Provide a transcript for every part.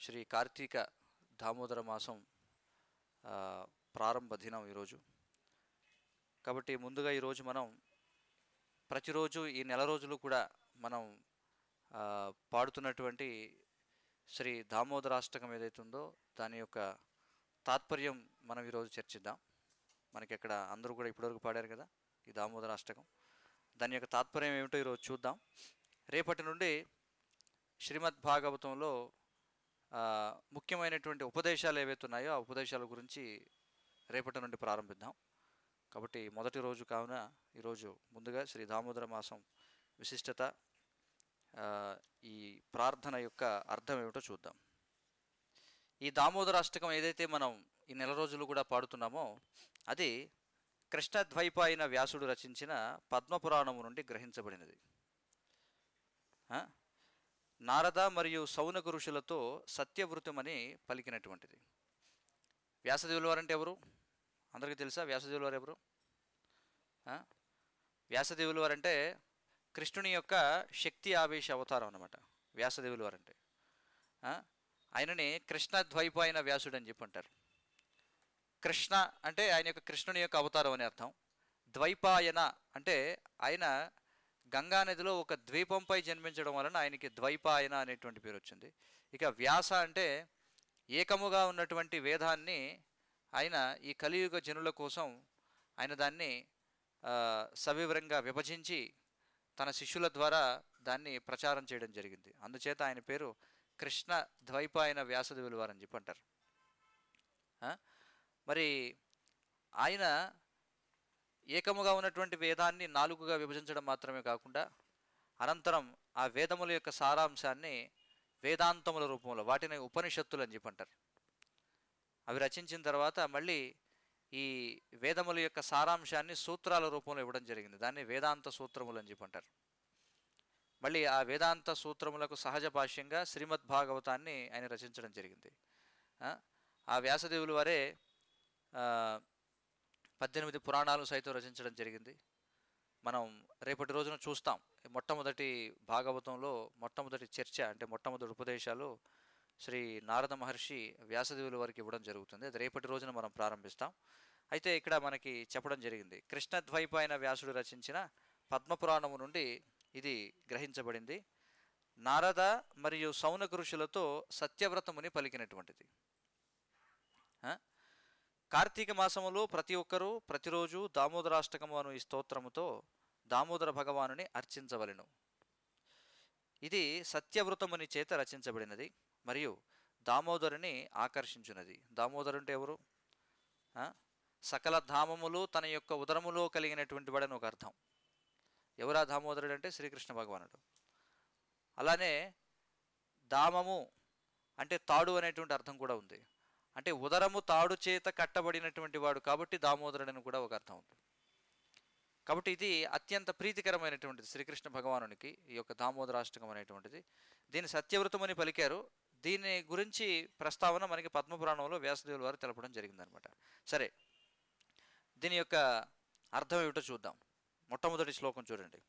శ్రీ కార్తీక దామోదర మాసం ప్రారంభ దినం ఈరోజు. కాబట్టి ముందుగా ఈరోజు మనం ప్రతిరోజు ఈ నెల రోజులు కూడా మనం పాడుతున్నటువంటి శ్రీ దామోదరాష్టకం ఏదైతే ఉందో దాని యొక్క తాత్పర్యం మనం ఈరోజు చర్చిద్దాం. మనకి ఇక్కడ అందరూ కూడా ఇప్పటివరకు పాడారు కదా ఈ దామోదరాష్టకం, దాని యొక్క తాత్పర్యం ఏమిటో ఈరోజు చూద్దాం. రేపటి నుండి శ్రీమద్ భాగవతంలో ముఖ్యమైనటువంటి ఉపదేశాలు ఏవైతే ఉన్నాయో ఆ ఉపదేశాల గురించి రేపటి నుండి ప్రారంభిద్దాం. కాబట్టి మొదటి రోజు కావున ఈరోజు ముందుగా శ్రీ దామోదర మాసం విశిష్టత, ఈ ప్రార్థన యొక్క అర్థం ఏమిటో చూద్దాం. ఈ దామోదరాష్టకం ఏదైతే మనం ఈ నెల రోజులు కూడా పాడుతున్నామో అది కృష్ణద్వైపాయన వ్యాసుడు రచించిన పద్మపురాణము నుండి గ్రహించబడినది. నారద మరియు సౌనక ఋషులతో సత్యవృతమని పలికినటువంటిది. వ్యాసదేవుల వారంటే ఎవరు? అందరికీ తెలుసా వ్యాసదేవుల వారు ఎవరు? వ్యాసదేవుల వారంటే కృష్ణుని యొక్క శక్తి ఆవేశ అవతారం అన్నమాట. వ్యాసదేవుల వారంటే ఆయనని కృష్ణద్వైపాయన వ్యాసుడు అని చెప్పి అంటారు. కృష్ణ అంటే ఆయన యొక్క కృష్ణుని యొక్క అవతారం అని అర్థం. ద్వైపాయన అంటే ఆయన గంగానదిలో ఒక ద్వీపంపై జన్మించడం వలన ఆయనకి ద్వైపాయన అనేటువంటి పేరు వచ్చింది. ఇక వ్యాస అంటే ఏకముగా ఉన్నటువంటి వేదాన్ని ఆయన ఈ కలియుగ జనుల కోసం ఆయన దాన్ని సవివరంగా విభజించి తన శిష్యుల ద్వారా దాన్ని ప్రచారం చేయడం జరిగింది. అందుచేత ఆయన పేరు కృష్ణ ద్వైపాయన వ్యాసదేవుల వారు అని చెప్పి అంటారు. మరి ఆయన ఏకముగా ఉన్నటువంటి వేదాన్ని 4గా విభజించడం మాత్రమే కాకుండా అనంతరం ఆ వేదముల యొక్క సారాంశాన్ని వేదాంతముల రూపంలో, వాటిని ఉపనిషత్తులు అని చెప్పి అంటారు, అవి రచించిన తర్వాత మళ్ళీ ఈ వేదముల యొక్క సారాంశాన్ని సూత్రాల రూపంలో ఇవ్వడం జరిగింది. దాన్ని వేదాంత సూత్రములు అని చెప్పి అంటారు. మళ్ళీ ఆ వేదాంత సూత్రములకు సహజ భాష్యంగా శ్రీమద్ భాగవతాన్ని ఆయన రచించడం జరిగింది. ఆ వ్యాసదేవుల వారే 18 పురాణాలు సైతం రచించడం జరిగింది. మనం రేపటి రోజున చూస్తాం. మొట్టమొదటి భాగవతంలో మొట్టమొదటి చర్చ అంటే మొట్టమొదటి ఉపదేశాలు శ్రీ నారద మహర్షి వ్యాసదేవుల వారికి ఇవ్వడం జరుగుతుంది. అది రేపటి రోజున మనం ప్రారంభిస్తాం. అయితే ఇక్కడ మనకి చెప్పడం జరిగింది కృష్ణద్వైపాయన వ్యాసుడు రచించిన పద్మపురాణము నుండి ఇది గ్రహించబడింది. నారద మరియు సౌనక ఋషులతో సత్యవ్రతముని పలికినటువంటిది. కార్తీక మాసములో ప్రతి ఒక్కరూ ప్రతిరోజు దామోదరాష్టకము అను ఈ స్తోత్రముతో దామోదర భగవానుని అర్చించవలెను. ఇది సత్యవ్రతముని చేత రచించబడినది మరియు దామోదరుని ఆకర్షించున్నది. దామోదరు అంటే ఎవరు? సకల ధామములు తన యొక్క ఉదరములో కలిగినటువంటి వాడని ఒక అర్థం. ఎవరా దామోదరుడు అంటే శ్రీకృష్ణ భగవానుడు. అలానే దామము అంటే తాడు అనేటువంటి అర్థం కూడా ఉంది. అంటే ఉదరము తాడు చేత కట్టబడినటువంటి వాడు కాబట్టి దామోదరుడని కూడా ఒక అర్థం ఉంది. కాబట్టి ఇది అత్యంత ప్రీతికరమైనటువంటిది శ్రీకృష్ణ భగవానునికి ఈ యొక్క దామోదరాష్టకం అనేటువంటిది. దీన్ని సత్యవ్రతమని పలికారు. దీని గురించి ప్రస్తావన మనకి పద్మపురాణంలో వ్యాసదేవుల వారు తెలపడం జరిగిందనమాట. సరే, దీని యొక్క అర్థం ఏమిటో చూద్దాం. మొట్టమొదటి శ్లోకం చూడండి.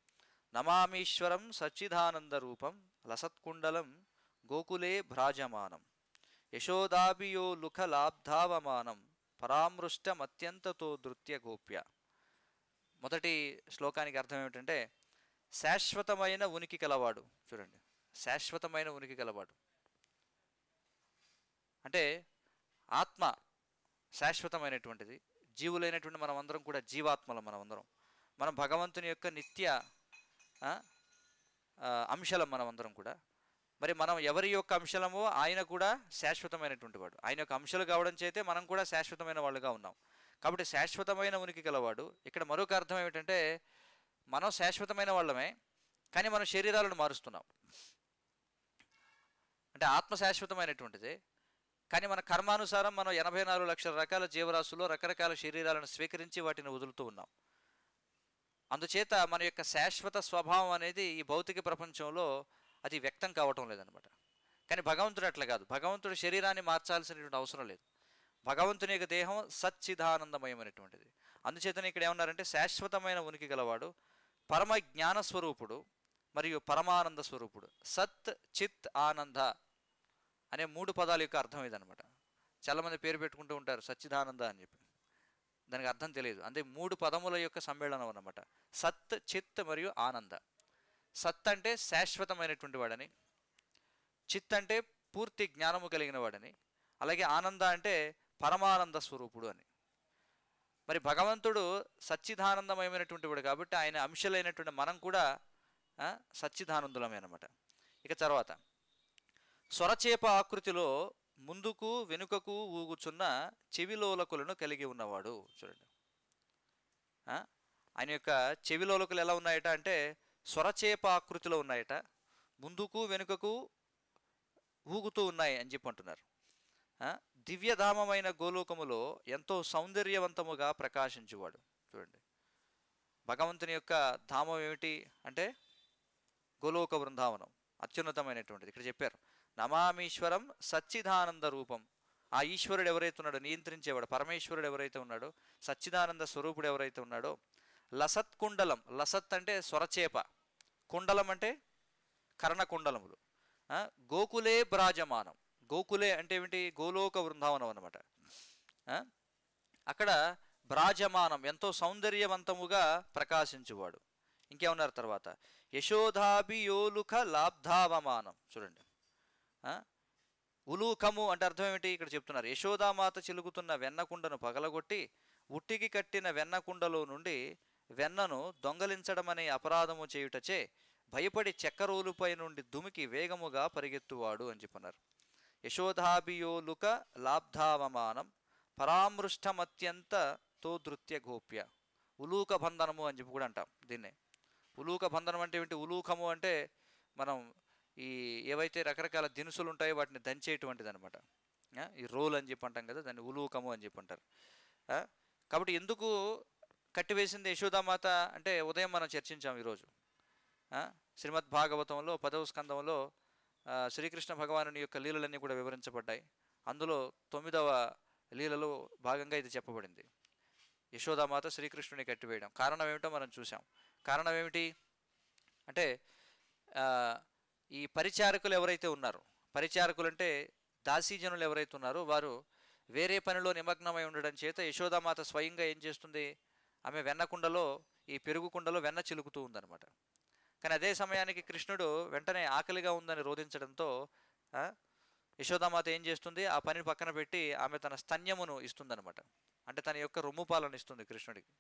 నమామీశ్వరం సచ్చిదానంద రూపం లసత్కుండలం గోకులే భ్రాజమానం యశోదాభియో లుఖలాబ్ధావమానం పరామృష్టమత్యంతతో నృత్య గోప్య. మొదటి శ్లోకానికి అర్థం ఏమిటంటే శాశ్వతమైన ఉనికి కలవాడు. చూడండి, శాశ్వతమైన ఉనికి కలవాడు అంటే ఆత్మ శాశ్వతమైనటువంటిది. జీవులైనటువంటి మనం అందరం కూడా జీవాత్మలం. మనం భగవంతుని యొక్క నిత్య అంశలం మనమందరం కూడా. మరి మనం ఎవరి యొక్క అంశలమో ఆయన కూడా శాశ్వతమైనటువంటి వాడు. ఆయన యొక్క అంశాలు కావడం చేతే మనం కూడా శాశ్వతమైన వాళ్ళుగా ఉన్నాం. కాబట్టి శాశ్వతమైన ఉనికి గలవాడు. ఇక్కడ మరొక అర్థం ఏమిటంటే మనం శాశ్వతమైన వాళ్ళమే, కానీ మనం శరీరాలను మారుస్తున్నాం. అంటే ఆత్మ శాశ్వతమైనటువంటిది, కానీ మన కర్మానుసారం మనం 84 లక్షల రకాల జీవరాశుల్లో రకరకాల శరీరాలను స్వీకరించి వాటిని వదులుతూ ఉన్నాం. అందుచేత మన యొక్క శాశ్వత స్వభావం అనేది ఈ భౌతిక ప్రపంచంలో అది వ్యక్తం కావటం లేదనమాట. కానీ భగవంతుడు అట్లా కాదు. భగవంతుడు శరీరాన్ని మార్చాల్సినటువంటి అవసరం లేదు. భగవంతుని యొక్క దేహం సచ్చిదానందమయమైనటువంటిది. అందుచేతనే ఇక్కడ ఏమన్నారంటే శాశ్వతమైన ఉనికి గలవాడు, పరమ జ్ఞాన స్వరూపుడు మరియు పరమానంద స్వరూపుడు. సత్ చిత్ ఆనంద అనే 3 పదాల యొక్క అర్థం ఇదనమాట. చాలామంది పేరు పెట్టుకుంటూ ఉంటారు సచ్చిదానంద అని చెప్పి, దానికి అర్థం తెలియదు. అంటే 3 పదముల యొక్క సమ్మేళనం అన్నమాట. సత్ చిత్ మరియు ఆనంద. సత్ అంటే శాశ్వతమైనటువంటి వాడని, చిత్ అంటే పూర్తి జ్ఞానము కలిగిన వాడని, అలాగే ఆనంద అంటే పరమానంద స్వరూపుడు అని. మరి భగవంతుడు సచ్చిదానందమయమైనటువంటి వాడు కాబట్టి ఆయన అంశలైనటువంటి మనం కూడా సచ్చిదానందులమే అనమాట. ఇక తర్వాత స్వరచేప ఆకృతిలో ముందుకు వెనుకకు ఊగుచున్న చెవిలోలకులను కలిగి ఉన్నవాడు. చూడండి, ఆయన యొక్క చెవిలోలకులు ఎలా ఉన్నాయట అంటే స్వరచేప ఆకృతిలో ఉన్నాయట, ముందుకు వెనుకకు ఊగుతూ ఉన్నాయి అని చెప్పి అంటున్నారు. దివ్యధామమైన గోలోకములో ఎంతో సౌందర్యవంతముగా ప్రకాశించువాడు. చూడండి, భగవంతుని యొక్క ధామం ఏమిటి అంటే గోలోక బృందావనం, అత్యున్నతమైనటువంటిది. ఇక్కడ చెప్పారు నమామీశ్వరం సచ్చిదానంద రూపం. ఆ ఈశ్వరుడు ఎవరైతే ఉన్నాడో, నియంత్రించేవాడు పరమేశ్వరుడు ఎవరైతే ఉన్నాడో, సచ్చిదానంద స్వరూపుడు ఎవరైతే ఉన్నాడో, లసత్ కుండలం, లసత్ అంటే స్వరచేప, కుండలం అంటే కర్ణకుండలములు, గోకులే బ్రాజమానం, గోకులే అంటే ఏమిటి గోలోక బృందావనం అన్నమాట. అక్కడ బ్రాజమానం ఎంతో సౌందర్యవంతముగా ప్రకాశించువాడు. ఇంకేమన్నారు తర్వాత యశోధాభియోలుక లాబ్ధావమానం. చూడండి, ఉలూకము అంటే అర్థం ఏమిటి ఇక్కడ చెప్తున్నారు. యశోదామాత చిలుగుతున్న వెన్నకుండను పగలగొట్టి ఉట్టికి కట్టిన వెన్నకుండలో నుండి వెన్నను దొంగలించడం అనే అపరాధము చేయుటచే భయపడి చెక్కరోలుపై నుండి దుమికి వేగముగా పరిగెత్తువాడు అని చెప్పన్నారు. యశోధాభియోలుక లాబ్ధావమానం పరామృష్టమత్యంత తోదృత్య గోప్య. ఉలూక బంధనము అని చెప్పి కూడా అంటాం దీన్నే. ఉలూక బంధనం అంటే ఏమిటి? ఉలూకము అంటే మనం ఈ ఏవైతే రకరకాల దినుసులు ఉంటాయో వాటిని దంచేటువంటిది అనమాట. ఈ రోల్ అని చెప్పి అంటాం కదా, దాన్ని ఉలూకము అని చెప్పి అంటారు. కాబట్టి ఎందుకు కట్టివేసింది యశోదామాత అంటే ఉదయం మనం చర్చించాం ఈరోజు. శ్రీమద్ భాగవతంలో 10వ స్కందంలో శ్రీకృష్ణ భగవానుని యొక్క లీలలన్నీ కూడా వివరించబడ్డాయి. అందులో 9వ లీలలో భాగంగా ఇది చెప్పబడింది. యశోదామాత శ్రీకృష్ణుని కట్టివేయడం కారణం ఏమిటో మనం చూసాం. కారణం ఏమిటి అంటే ఈ పరిచారకులు ఎవరైతే ఉన్నారో, పరిచారకులు అంటే దాసీజనులు ఎవరైతే ఉన్నారో వారు వేరే పనిలో నిమగ్నమై ఉండడం చేత యశోదామాత స్వయంగా ఏం చేస్తుంది, ఆమె వెన్నకుండలో ఈ పెరుగు కుండలో వెన్న చిలుకుతూ ఉందన్నమాట. కానీ అదే సమయానికి కృష్ణుడు వెంటనే ఆకలిగా ఉందని రోధించడంతో యశోదామాత ఏం చేస్తుంది, ఆ పనిని పక్కన పెట్టి ఆమె తన స్తన్యమును ఇస్తుందన్నమాట. అంటే తన యొక్క రొమ్ము పాలను ఇస్తుంది కృష్ణుడికి.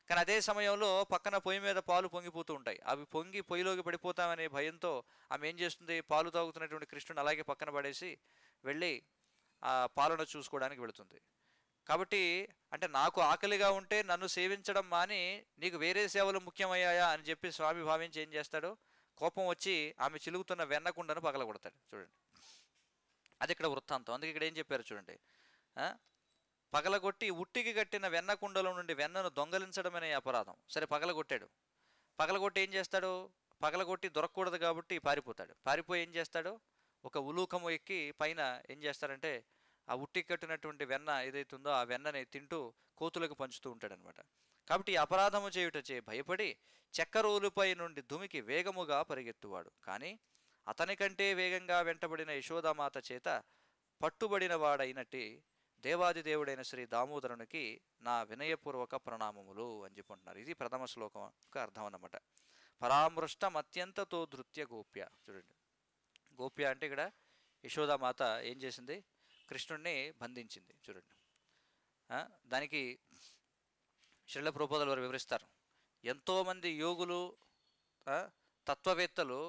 కానీ అదే సమయంలో పక్కన పొయ్యి మీద పాలు పొంగిపోతూ ఉంటాయి. అవి పొంగి పొయ్యిలోకి పడిపోతామనే భయంతో ఆమె ఏం చేస్తుంది, పాలు తాగుతున్నటువంటి కృష్ణుని అలాగే పక్కన పడేసి వెళ్ళి ఆ పాలను చూసుకోవడానికి వెళుతుంది. కాబట్టి అంటే నాకు ఆకలిగా ఉంటే నన్ను సేవించడం మాని నీకు వేరే సేవలు ముఖ్యమయ్యాయా అని చెప్పి స్వామి భావించి ఏం చేస్తాడు, కోపం వచ్చి ఆమె చిలుగుతున్న వెన్నకుండను పగలగొడతాడు. చూడండి, అది ఇక్కడ వృత్తాంతం. అందుకే ఇక్కడ ఏం చెప్పారు చూడండి, పగలగొట్టి ఉట్టికి కట్టిన వెన్నకుండలో నుండి వెన్నను దొంగలించడం అనే అపరాధం. సరే పగలగొట్టాడు, పగలగొట్టి ఏం చేస్తాడు, పగలగొట్టి దొరకకూడదు కాబట్టి పారిపోతాడు. పారిపోయి ఏం చేస్తాడు, ఒక ఉలూకము ఎక్కి పైన ఏం చేస్తాడంటే ఆ ఉట్టికి కట్టినటువంటి వెన్న ఏదైతుందో ఆ వెన్నని తింటూ కోతులకు పంచుతూ ఉంటాడనమాట. కాబట్టి ఈ అపరాధము చేయుటచే భయపడి చెక్కరోలుపై నుండి దుమికి వేగముగా పరిగెత్తువాడు. కానీ అతని కంటే వేగంగా వెంటబడిన యశోదామాత చేత పట్టుబడిన వాడైనట్టి దేవాది దేవుడైన శ్రీ దామోదరునికి నా వినయపూర్వక ప్రణామములు అని చెప్పుకుంటున్నారు. ఇది ప్రథమ శ్లోకం యొక్క అర్థం అన్నమాట. పరామృష్టం అత్యంత తోదృత్య గోప్య. చూడండి, గోప్య అంటే ఇక్కడ యశోదామాత ఏం చేసింది, కృష్ణుడిని బంధించింది. చూడండి, దానికి శ్రీల ప్రభుపాదుల వారు వివరిస్తారు. ఎంతోమంది యోగులు తత్వవేత్తలు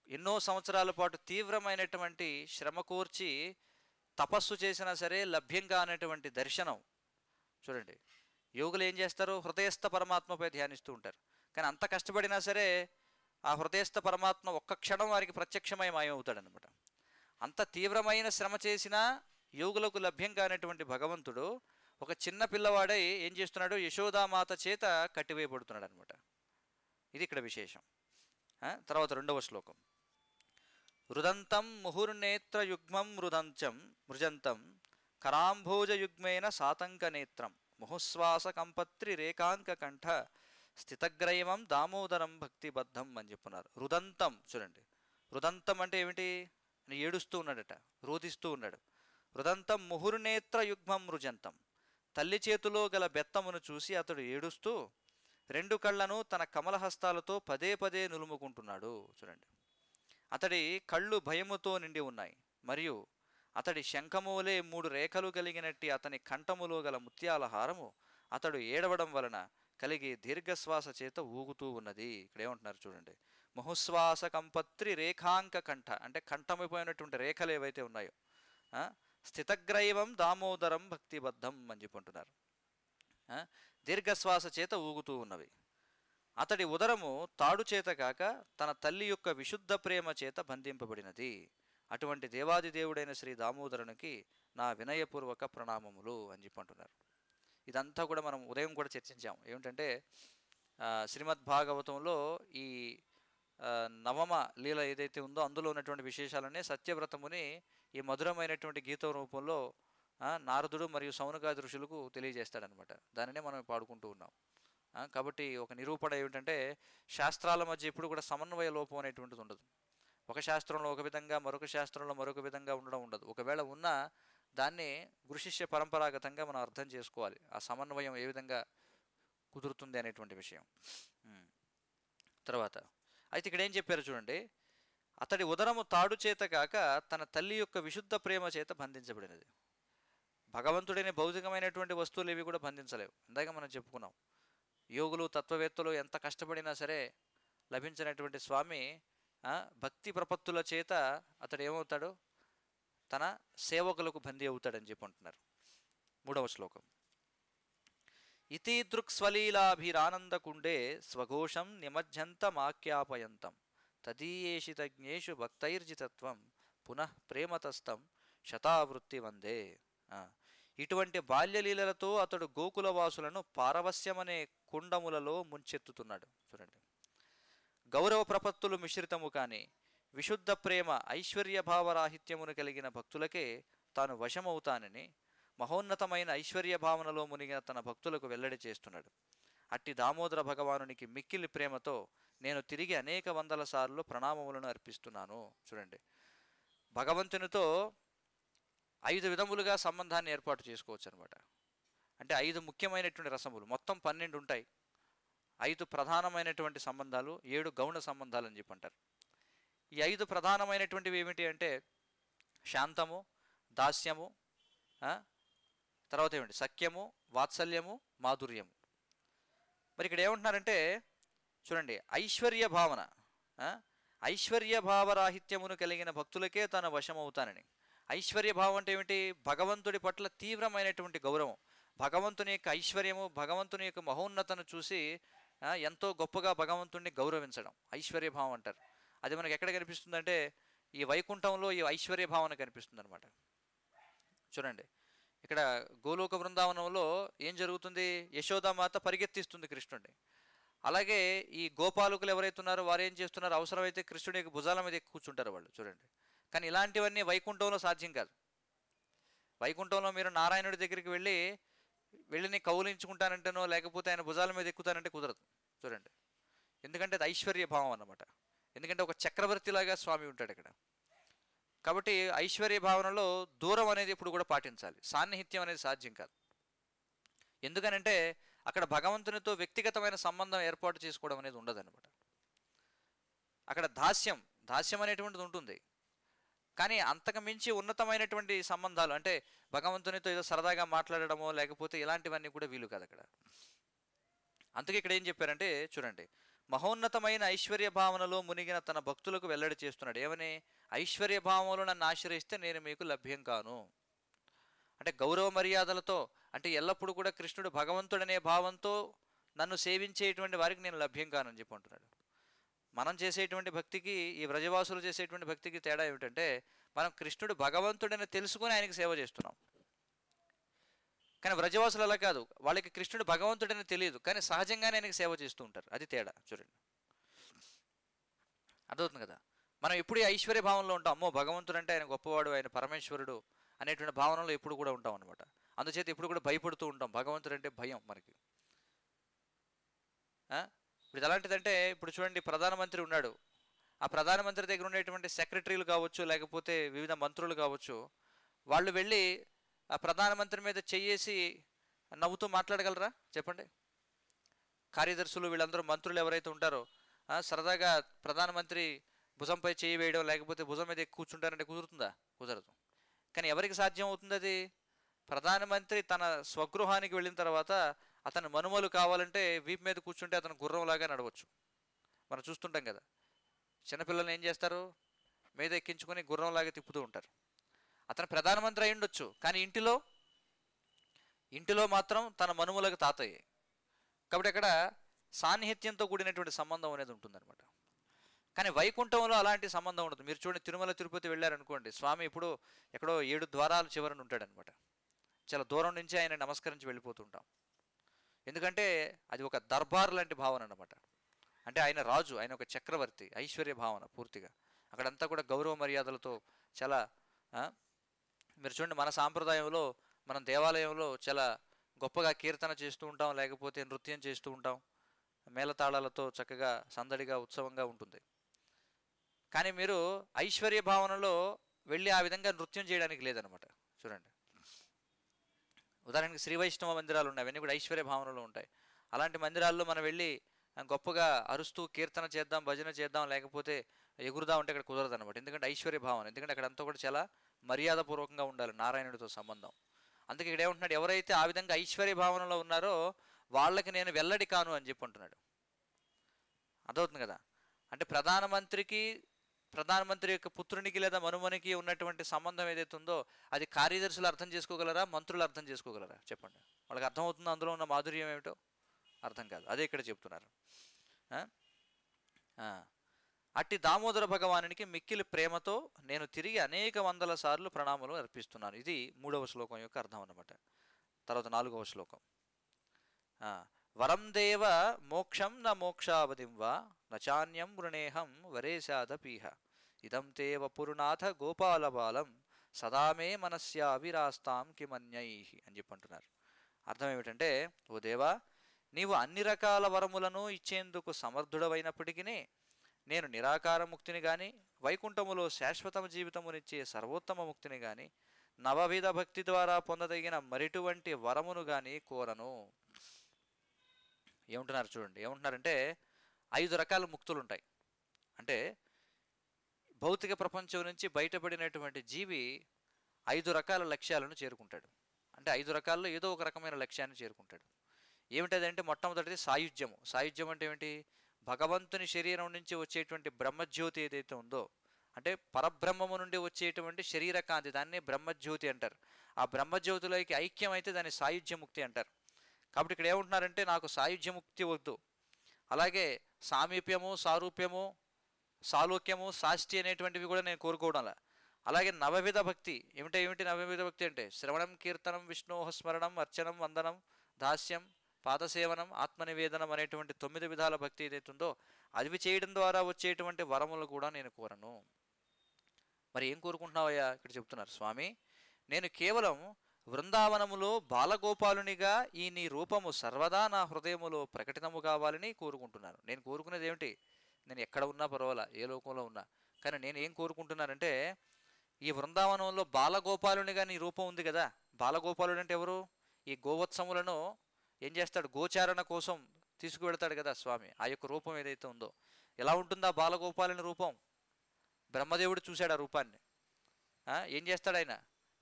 ఎన్నో సంవత్సరాల పాటు తీవ్రమైనటువంటి శ్రమ కోర్చి తపస్సు చేసినా సరే లభ్యం కానటువంటి దర్శనం. చూడండి, యోగులు ఏం చేస్తారు, హృదయస్థ పరమాత్మపై ధ్యానిస్తూ ఉంటారు. కానీ అంత కష్టపడినా సరే ఆ హృదయస్థ పరమాత్మ ఒక్క క్షణం వారికి ప్రత్యక్షమై మాయమవుతాడనమాట. అంత తీవ్రమైన శ్రమ చేసినా యోగులకు లభ్యం కానటువంటి భగవంతుడు ఒక చిన్న పిల్లవాడై ఏం చేస్తున్నాడు, యశోదామాత చేత కట్టివేయబడుతున్నాడు అనమాట. ఇది ఇక్కడ విశేషం. తర్వాత 2వ శ్లోకం. రుదంతం ముహుర్నేత్రయుగ్మం మృదంచం మృజంతం కరాంభోజయుగ్మేన సాతంక నేత్రం ముహుశ్వాస కంపత్రి రేఖాంక కంఠ స్థితగ్రైవం దామోదరం భక్తిబద్ధం అని చెప్పున్నారు. రుదంతం చూడండి, రుదంతం అంటే ఏమిటి? ఏడుస్తూ ఉన్నాడట, రోధిస్తూ ఉన్నాడు. రుదంతం ముహుర్నేత్ర యుగ్మం రుజంతం, తల్లి చేతిలో గల బెత్తమును చూసి అతడు ఏడుస్తూ రెండు కళ్ళను తన కమలహస్తాలతో పదే పదే నులుముకుంటున్నాడు. చూడండి, అతడి కళ్ళు భయముతో నిండి ఉన్నాయి, మరియు అతడి శంఖములే 3 రేఖలు కలిగినట్టి అతని కంఠములో గల ముత్యాల హారము అతడు ఏడవడం వలన కలిగి దీర్ఘశ్వాస చేత ఊగుతూ ఉన్నది. ఇక్కడ ఏమంటున్నారు చూడండి, ముహుశ్వాస కంపత్రి రేఖాంక కంఠ అంటే కంఠమైపోయినటువంటి రేఖలు ఏవైతే ఉన్నాయో, స్థితగ్రైవం దామోదరం భక్తిబద్ధం అని చెప్పుంటున్నారు. దీర్ఘశ్వాస చేత ఊగుతూ ఉన్నవి. అతడి ఉదరము తాడు చేత కాక తన తల్లి యొక్క విశుద్ధ ప్రేమ చేత బంధింపబడినది. అటువంటి దేవాది దేవుడైన శ్రీ దామోదరునికి నా వినయపూర్వక ప్రణామములు అని చెప్పంటున్నారు. ఇదంతా కూడా మనం ఉదయం కూడా చర్చించాం. ఏమిటంటే శ్రీమద్ భాగవతంలో ఈ నవమ లీల ఏదైతే ఉందో అందులో ఉన్నటువంటి విశేషాలనే సత్యవ్రతముని ఈ మధురమైనటువంటి గీత రూపంలో నారదుడు మరియు సౌనకాది ఋషులకు తెలియజేస్తాడనమాట. దానినే మనం పాడుకుంటూ ఉన్నాం. కాబట్టి ఒక నిరూపణ ఏమిటంటే శాస్త్రాల మధ్య ఎప్పుడు కూడా సమన్వయ లోపం అనేటువంటిది ఉండదు. ఒక శాస్త్రంలో ఒక విధంగా మరొక శాస్త్రంలో మరొక విధంగా ఉండడం ఉండదు. ఒకవేళ ఉన్నా దాన్ని గురుశిష్య పరంపరాగతంగా మనం అర్థం చేసుకోవాలి, ఆ సమన్వయం ఏ విధంగా కుదురుతుంది అనేటువంటి విషయం. తర్వాత అయితే ఇక్కడ ఏం చెప్పారు చూడండి, అతడి ఉదరము తాడు చేత కాక తన తల్లి యొక్క విశుద్ధ ప్రేమ చేత బంధించబడినది. భగవంతుడిని భౌతికమైనటువంటి వస్తువులు ఏవి కూడా బంధించలేవు. ఇందాక మనం చెప్పుకున్నాం, యోగులు తత్వవేత్తలు ఎంత కష్టపడినా సరే లభించినటువంటి స్వామి భక్తి ప్రపత్తుల చేత అతడు ఏమవుతాడు, తన సేవకులకు బందీ అవుతాడని చెప్పి అంటున్నారు. 3వ శ్లోకం, ఇతి దృక్స్వలీలాభిరానందకుండే స్వఘోషం నిమజ్జంతమాఖ్యాపయంతం తదీయేషితజ్ఞేషు భక్తైర్జితత్వం పునః ప్రేమతస్థం శతావృత్తి వందే. ఇటువంటి బాల్యలీలలతో అతడు గోకులవాసులను పారవస్యమనే కుండములలో ముంచెత్తుతున్నాడు. చూడండి, గౌరవ ప్రపత్తులు మిశ్రితము కాని విశుద్ధ ప్రేమ ఐశ్వర్యభావరాహిత్యమును కలిగిన భక్తులకే తాను వశమవుతానని మహోన్నతమైన ఐశ్వర్య భావనలో మునిగిన తన భక్తులకు వెల్లడి చేస్తున్నాడు. అట్టి దామోదర భగవానునికి మిక్కిలి ప్రేమతో నేను తిరిగి అనేక వందల సార్లు ప్రణామములను అర్పిస్తున్నాను. చూడండి, భగవంతునితో 5 విధములుగా సంబంధాన్ని ఏర్పాటు చేసుకోవచ్చు అనమాట. అంటే 5 ముఖ్యమైనటువంటి రసములు, మొత్తం 12 ఉంటాయి. 5 ప్రధానమైనటువంటి సంబంధాలు, 7 గౌణ సంబంధాలు అని చెప్పి అంటారు. ఈ 5 ప్రధానమైనటువంటివి ఏమిటి అంటే శాంతము, దాస్యము, తర్వాత ఏమిటి సఖ్యము, వాత్సల్యము, మాధుర్యము. మరి ఇక్కడ ఏమంటున్నారంటే చూడండి, ఐశ్వర్య భావన, ఐశ్వర్య భావరాహిత్యమును కలిగిన భక్తులకే తాను వశమవుతానని. ఐశ్వర్య భావం అంటే ఏమిటి? భగవంతుడి పట్ల తీవ్రమైనటువంటి గౌరవం, భగవంతుని యొక్క ఐశ్వర్యము, భగవంతుని యొక్క మహోన్నతను చూసి ఎంతో గొప్పగా భగవంతుడిని గౌరవించడం ఐశ్వర్య భావం అంటారు. అది మనకు ఎక్కడ కనిపిస్తుందంటే ఈ వైకుంఠంలో ఈ ఐశ్వర్య భావన కనిపిస్తుంది అనమాట. చూడండి, ఇక్కడ గోలోక బృందావనంలో ఏం జరుగుతుంది, యశోదామాత పరిగెత్తిస్తుంది కృష్ణుడిని. అలాగే ఈ గోపాలకులు ఎవరైతే ఉన్నారో వారు ఏం చేస్తున్నారు, అవసరమైతే కృష్ణుడి యొక్క భుజాల మీద కూర్చుంటారు వాళ్ళు. చూడండి, కానీ ఇలాంటివన్నీ వైకుంఠంలో సాధ్యం కాదు. వైకుంఠంలో మీరు నారాయణుడి దగ్గరికి వెళ్ళి కౌలించుకుంటానంటేనో లేకపోతే ఆయన భుజాల మీద ఎక్కుతానంటే కుదరదు. చూడండి, ఎందుకంటే అది ఐశ్వర్య భావం అన్నమాట. ఎందుకంటే ఒక చక్రవర్తిలాగా స్వామి ఉంటాడు ఇక్కడ. కాబట్టి ఐశ్వర్య భావనలో దూరం అనేది ఇప్పుడు కూడా పాటించాలి, సాన్నిహిత్యం అనేది సాధ్యం కాదు. ఎందుకనంటే అక్కడ భగవంతునితో వ్యక్తిగతమైన సంబంధం ఏర్పాటు చేసుకోవడం అనేది ఉండదన్నమాట. అక్కడ దాస్యం అనేటువంటిది ఉంటుంది, కానీ అంతకు మించి ఉన్నతమైనటువంటి సంబంధాలు అంటే భగవంతునితో ఏదో సరదాగా మాట్లాడడమో లేకపోతే ఇలాంటివన్నీ కూడా వీలు కాదు అక్కడ. అందుకే ఇక్కడ ఏం చెప్పారంటే చూడండి, మహోన్నతమైన ఐశ్వర్య భావనలో మునిగిన తన భక్తులకు వెల్లడి చేస్తున్నాడు. ఏమని? ఐశ్వర్య భావనలో నన్ను ఆశ్రయిస్తే నేను మీకు లభ్యం కాను. అంటే గౌరవ మర్యాదలతో, అంటే ఎల్లప్పుడూ కూడా కృష్ణుడు భగవంతుడనే భావంతో నన్ను సేవించేటువంటి వారికి నేను లభ్యం కాను అని చెప్పి అంటున్నాడు. మనం చేసేటువంటి భక్తికి ఈ వ్రజవాసులు చేసేటువంటి భక్తికి తేడా ఏమిటంటే మనం కృష్ణుడు భగవంతుడని తెలుసుకొని ఆయనకి సేవ చేస్తున్నాం. కానీ వ్రజవాసులు అలా కాదు, వాళ్ళకి కృష్ణుడు భగవంతుడని తెలియదు కానీ సహజంగానే ఆయనకి సేవ చేస్తూ ఉంటారు. అది తేడా. చూడండి, అర్థమవుతుంది కదా. మనం ఎప్పుడు ఐశ్వర్య భావంలో ఉంటాం, అమ్మో భగవంతుడు అంటే ఆయన గొప్పవాడు, ఆయన పరమేశ్వరుడు అనేటువంటి భావనలో ఎప్పుడు కూడా ఉంటాం అనమాట. అందుచేత ఇప్పుడు కూడా భయపడుతూ ఉంటాం. భగవంతుడు అంటే భయం మనకి. ఇప్పుడు ఇది ఎలాంటిదంటే, ఇప్పుడు చూడండి, ప్రధానమంత్రి ఉన్నాడు. ఆ ప్రధానమంత్రి దగ్గర ఉండేటువంటి సెక్రటరీలు కావచ్చు, లేకపోతే వివిధ మంత్రులు కావచ్చు, వాళ్ళు వెళ్ళి ఆ ప్రధానమంత్రి మీద చెయ్యేసి నవ్వుతూ మాట్లాడగలరా చెప్పండి? కార్యదర్శులు వీళ్ళందరూ మంత్రులు ఎవరైతే ఉంటారో సరదాగా ప్రధానమంత్రి భుజంపై చేయి వేయడం, లేకపోతే భుజం మీద కూర్చుంటారంటే కుదురుతుందా? కుదరదు. కానీ ఎవరికి సాధ్యం అవుతుంది అది? ప్రధానమంత్రి తన స్వగృహానికి వెళ్ళిన తర్వాత అతను మనుమలు కావాలంటే వీపు మీద కూర్చుంటే అతను గుర్రంలాగా నడవచ్చు. మనం చూస్తుంటాం కదా, చిన్నపిల్లల్ని ఏం చేస్తారు, మీద ఎక్కించుకొని గుర్రంలాగా తిప్పుతూ ఉంటారు. అతను ప్రధానమంత్రి అయి ఉండొచ్చు, కానీ ఇంటిలో మాత్రం తన మనుమలకు తాతయ్యే. కాబట్టి అక్కడ సాన్నిహిత్యంతో కూడినటువంటి సంబంధం అనేది ఉంటుందన్నమాట. కానీ వైకుంఠంలో అలాంటి సంబంధం ఉండదు. మీరు చూడండి, తిరుమల తిరుపతి వెళ్ళారనుకోండి, స్వామి ఇప్పుడు ఎక్కడో 7 ద్వారాల చివరన ఉంటాడనమాట. చాలా దూరం నుంచి ఆయన నమస్కరించి వెళ్ళిపోతుంటాం. ఎందుకంటే అది ఒక దర్బార్ లాంటి భావన అన్నమాట. అంటే ఆయన రాజు, ఆయన ఒక చక్రవర్తి, ఐశ్వర్య భావన పూర్తిగా. అక్కడంతా కూడా గౌరవ మర్యాదలతో చాలా మీరు చూడండి, మన సాంప్రదాయంలో మనం దేవాలయంలో చాలా గొప్పగా కీర్తన చేస్తూ ఉంటాం, లేకపోతే నృత్యం చేస్తూ ఉంటాం, మేళతాళాలతో చక్కగా సందడిగా ఉత్సవంగా ఉంటుంది. కానీ మీరు ఐశ్వర్య భావనలో వెళ్ళి ఆ విధంగా నృత్యం చేయడానికి లేదనమాట. చూడండి, ఉదాహరణకి శ్రీ వైష్ణవ మందిరాలు ఉన్నాయి, అవన్నీ కూడా ఐశ్వర్య భావనలో ఉంటాయి. అలాంటి మందిరాల్లో మనం వెళ్ళి గొప్పగా అరుస్తూ కీర్తన చేద్దాం, భజన చేద్దాం, లేకపోతే ఎగురుదాం అంటే అక్కడ కుదరదు అనమాట. ఎందుకంటే ఐశ్వర్య భావన, ఎందుకంటే అక్కడంతా కూడా చాలా మర్యాదపూర్వకంగా ఉండాలి నారాయణుడితో సంబంధం. అందుకే ఇక్కడ ఏమంటున్నాడు, ఎవరైతే ఆ విధంగా ఐశ్వర్య భావనలో ఉన్నారో వాళ్ళకి నేను వెల్లడి కాను అని చెప్పి అంటున్నాడు. అర్థమవుతుంది కదా? అంటే ప్రధానమంత్రి యొక్క పుత్రునికి లేదా మనుమనికి ఉన్నటువంటి సంబంధం ఏదైతే ఉందో అది కార్యదర్శులు అర్థం చేసుకోగలరా, మంత్రులు అర్థం చేసుకోగలరా చెప్పండి? వాళ్ళకి అర్థమవుతుందో అందులో ఉన్న మాధుర్యం ఏమిటో? అర్థం కాదు. అదే ఇక్కడ చెప్తున్నారు. అట్టి దామోదర భగవానునికి మిక్కిలి ప్రేమతో నేను తిరిగి అనేక వందల సార్లు ప్రణామాలు అర్పిస్తున్నాను. ఇది 3వ శ్లోకం యొక్క అర్థం అన్నమాట. తర్వాత 4వ శ్లోకం, వరం దేవ మోక్షం న మోక్షావధిం వా నచాన్యం వృణేహం వరేశాదపీహ ఇదం తే వపురునాథ గోపాలబాలం సదామే మనస్యావిరాస్తాం కిమన్యై అని చెప్పి అంటున్నారు. అర్థం ఏమిటంటే, ఓ దేవా, నీవు అన్ని రకాల వరములను ఇచ్చేందుకు సమర్థుడవైనప్పటికీ నేను నిరాకార ముక్తిని కానీ, వైకుంఠములో శాశ్వత జీవితమునిచ్చే సర్వోత్తమ ముక్తిని కానీ, నవవిధ భక్తి ద్వారా పొందదగిన మరిటువంటి వరమును కానీ కోరను. ఏమంటున్నారు చూడండి, ఏమంటున్నారంటే 5 రకాల ముక్తులు ఉంటాయి. అంటే భౌతిక ప్రపంచం నుంచి బయటపడినటువంటి జీవి 5 రకాల లక్ష్యాలను చేరుకుంటాడు. అంటే 5 రకాల్లో ఏదో ఒక రకమైన లక్ష్యాన్ని చేరుకుంటాడు. ఏమిటదంటే, మొట్టమొదటిది సాయుధ్యము. సాయుధ్యం అంటే ఏమిటి? భగవంతుని శరీరం నుంచి వచ్చేటువంటి బ్రహ్మజ్యోతి ఏదైతే ఉందో, అంటే పరబ్రహ్మము నుండి వచ్చేటువంటి శరీర కాంతి, దాన్ని బ్రహ్మజ్యోతి అంటారు. ఆ బ్రహ్మజ్యోతిలోకి ఐక్యం అయితే దాన్ని సాయుధ్యముక్తి అంటారు. కాబట్టి ఇక్కడ ఏమంటున్నారంటే, నాకు సాయుధ్యముక్తి వద్దు, అలాగే సామీప్యము, సారూప్యము, సాలోక్యము, సాష్టి అనేటువంటివి కూడా నేను కోరుకోవడంలా. అలాగే నవవిధ భక్తి ఏమిటి నవవిధ భక్తి అంటే శ్రవణం, కీర్తనం, విష్ణోహ స్మరణం, అర్చనం, వందనం, దాస్యం, పాదసేవనం, ఆత్మనివేదనం అనేటువంటి 9 విధాల భక్తి ఏదైతుందో అవి చేయడం ద్వారా వచ్చేటువంటి వరములు కూడా నేను కోరను. మరి ఏం కోరుకుంటున్నావయ్యా? ఇక్కడ చెప్తున్నారు, స్వామి, నేను కేవలం వృందావనములో బాలగోపాలునిగా ఈ నీ రూపము సర్వదా నా హృదయములో ప్రకటితము కావాలని కోరుకుంటున్నాను. నేను కోరుకునేది ఏమిటి? నేను ఎక్కడ ఉన్నా పర్వాలా, ఏ లోకంలో ఉన్నా, కానీ నేను ఏం కోరుకుంటున్నానంటే, ఈ వృందావనంలో బాలగోపాలునిగా నీ రూపం ఉంది కదా. బాలగోపాలుడు అంటే ఎవరు? ఈ గోవత్సములను ఏం చేస్తాడు? గోచారణ కోసం తీసుకువెడతాడు కదా స్వామి. ఆ యొక్క రూపం ఏదైతే ఉందో, ఎలా ఉంటుందా బాలగోపాలుని రూపం? బ్రహ్మదేవుడు చూశాడు ఆ రూపాన్ని. ఏం చేస్తాడు ఆయన?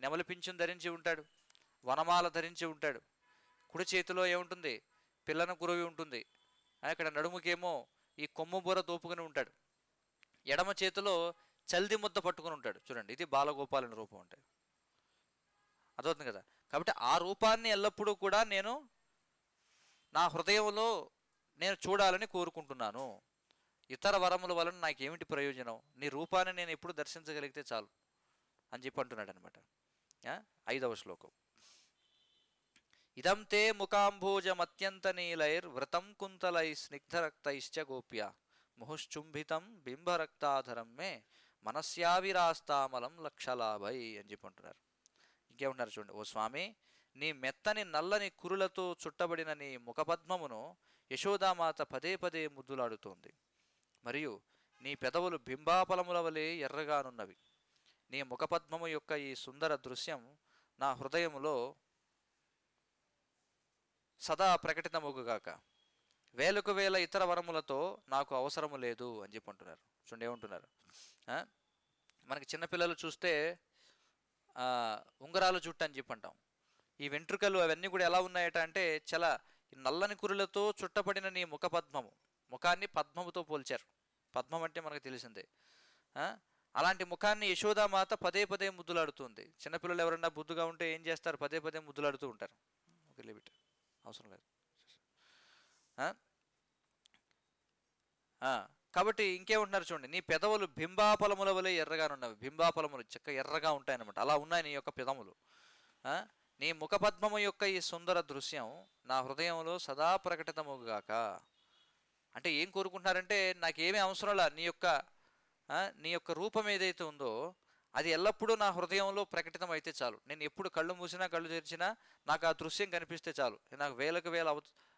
నెమలి పింఛం ధరించి ఉంటాడు, వనమాల ధరించి ఉంటాడు, కుడి చేతిలో ఏముంటుంది? పిల్లన గురువి ఉంటుంది, ఇక్కడ నడుముకేమో ఈ కొమ్ము బూర దోపుకుని ఉంటాడు, ఎడమ చేతిలో చల్ది ముద్ద పట్టుకుని ఉంటాడు. చూడండి, ఇది బాలగోపాలుని రూపం అంటే. అర్థవుతుంది కదా? కాబట్టి ఆ రూపాన్ని ఎల్లప్పుడూ కూడా నేను నా హృదయంలో నేను చూడాలని కోరుకుంటున్నాను. ఇతర వరముల వలన నాకేమిటి ప్రయోజనం? నీ రూపాన్ని నేను ఎప్పుడు దర్శించగలిగితే చాలు అని చెప్పి అంటున్నాడు అనమాట. 5వ శ్లోకం, ఇదం తే ముఖాంభోజమత్యంత నీలైర్ వ్రతం కుంతలై స్నిగ్ధరక్తైశ్చ గోప్య ముహుశ్చుంభితం బింబరక్తాధరం మే మనస్యావిరాస్తామలం లక్షలాభై అని చెప్పి అంటున్నారు. ఇంకేమంటున్నారు చూడండి, ఓ స్వామి, నీ మెత్తని నల్లని కురులతో చుట్టబడిన నీ ముఖపద్మమును యశోదామాత పదే పదే ముద్దులాడుతోంది. మరియు నీ పెదవులు బింబాఫలముల వలె ఎర్రగానున్నవి. నీ ముఖపద్మము యొక్క ఈ సుందర దృశ్యం నా హృదయములో సదా ప్రకటితమగుగాక. వేలకు వేల ఇతర వరములతో నాకు అవసరము లేదు అని చెప్పి అంటున్నారు. చూడండి ఏమంటున్నారు. మనకి చిన్నపిల్లలు చూస్తే ఉంగరాలు జుట్టు అని చెప్పి అంటాం. ఈ వెంట్రుకలు అవన్నీ కూడా ఎలా ఉన్నాయట అంటే చాలా నల్లని కురులతో చుట్టబడిన నీ ముఖపద్మము, ముఖాన్ని పద్మముతో పోల్చారు. పద్మం అంటే మనకు తెలిసిందే. అలాంటి ముఖాన్ని యశోదామాత పదే పదే ముద్దులాడుతుంది. చిన్నపిల్లలు ఎవరన్నా బుద్దుగా ఉంటే ఏం చేస్తారు? పదే పదే ముద్దులాడుతూ ఉంటారు. ఓకే, లిమిట్ అవసరం లేదు. కాబట్టి ఇంకేమంటున్నారు చూడండి. నీ పెదవులు బింబాఫలముల వలె ఎర్రగానున్నవి. బింబాఫలములు చక్క ఎర్రగా ఉంటాయన్నమాట. అలా ఉన్నాయి నీ యొక్క పెదములు. నీ ముఖపద్మము యొక్క ఈ సుందర దృశ్యం నా హృదయంలో సదా ప్రకటితముగాక. అంటే ఏం కోరుకుంటున్నారంటే నాకేమీ అవసరంలా, నీ యొక్క రూపం ఏదైతే ఉందో అది ఎల్లప్పుడూ నా హృదయంలో ప్రకటితం అయితే చాలు. నేను ఎప్పుడు కళ్ళు మూసినా కళ్ళు తెరిచినా నాకు ఆ దృశ్యం కనిపిస్తే చాలు. నాకు వేలకు వేల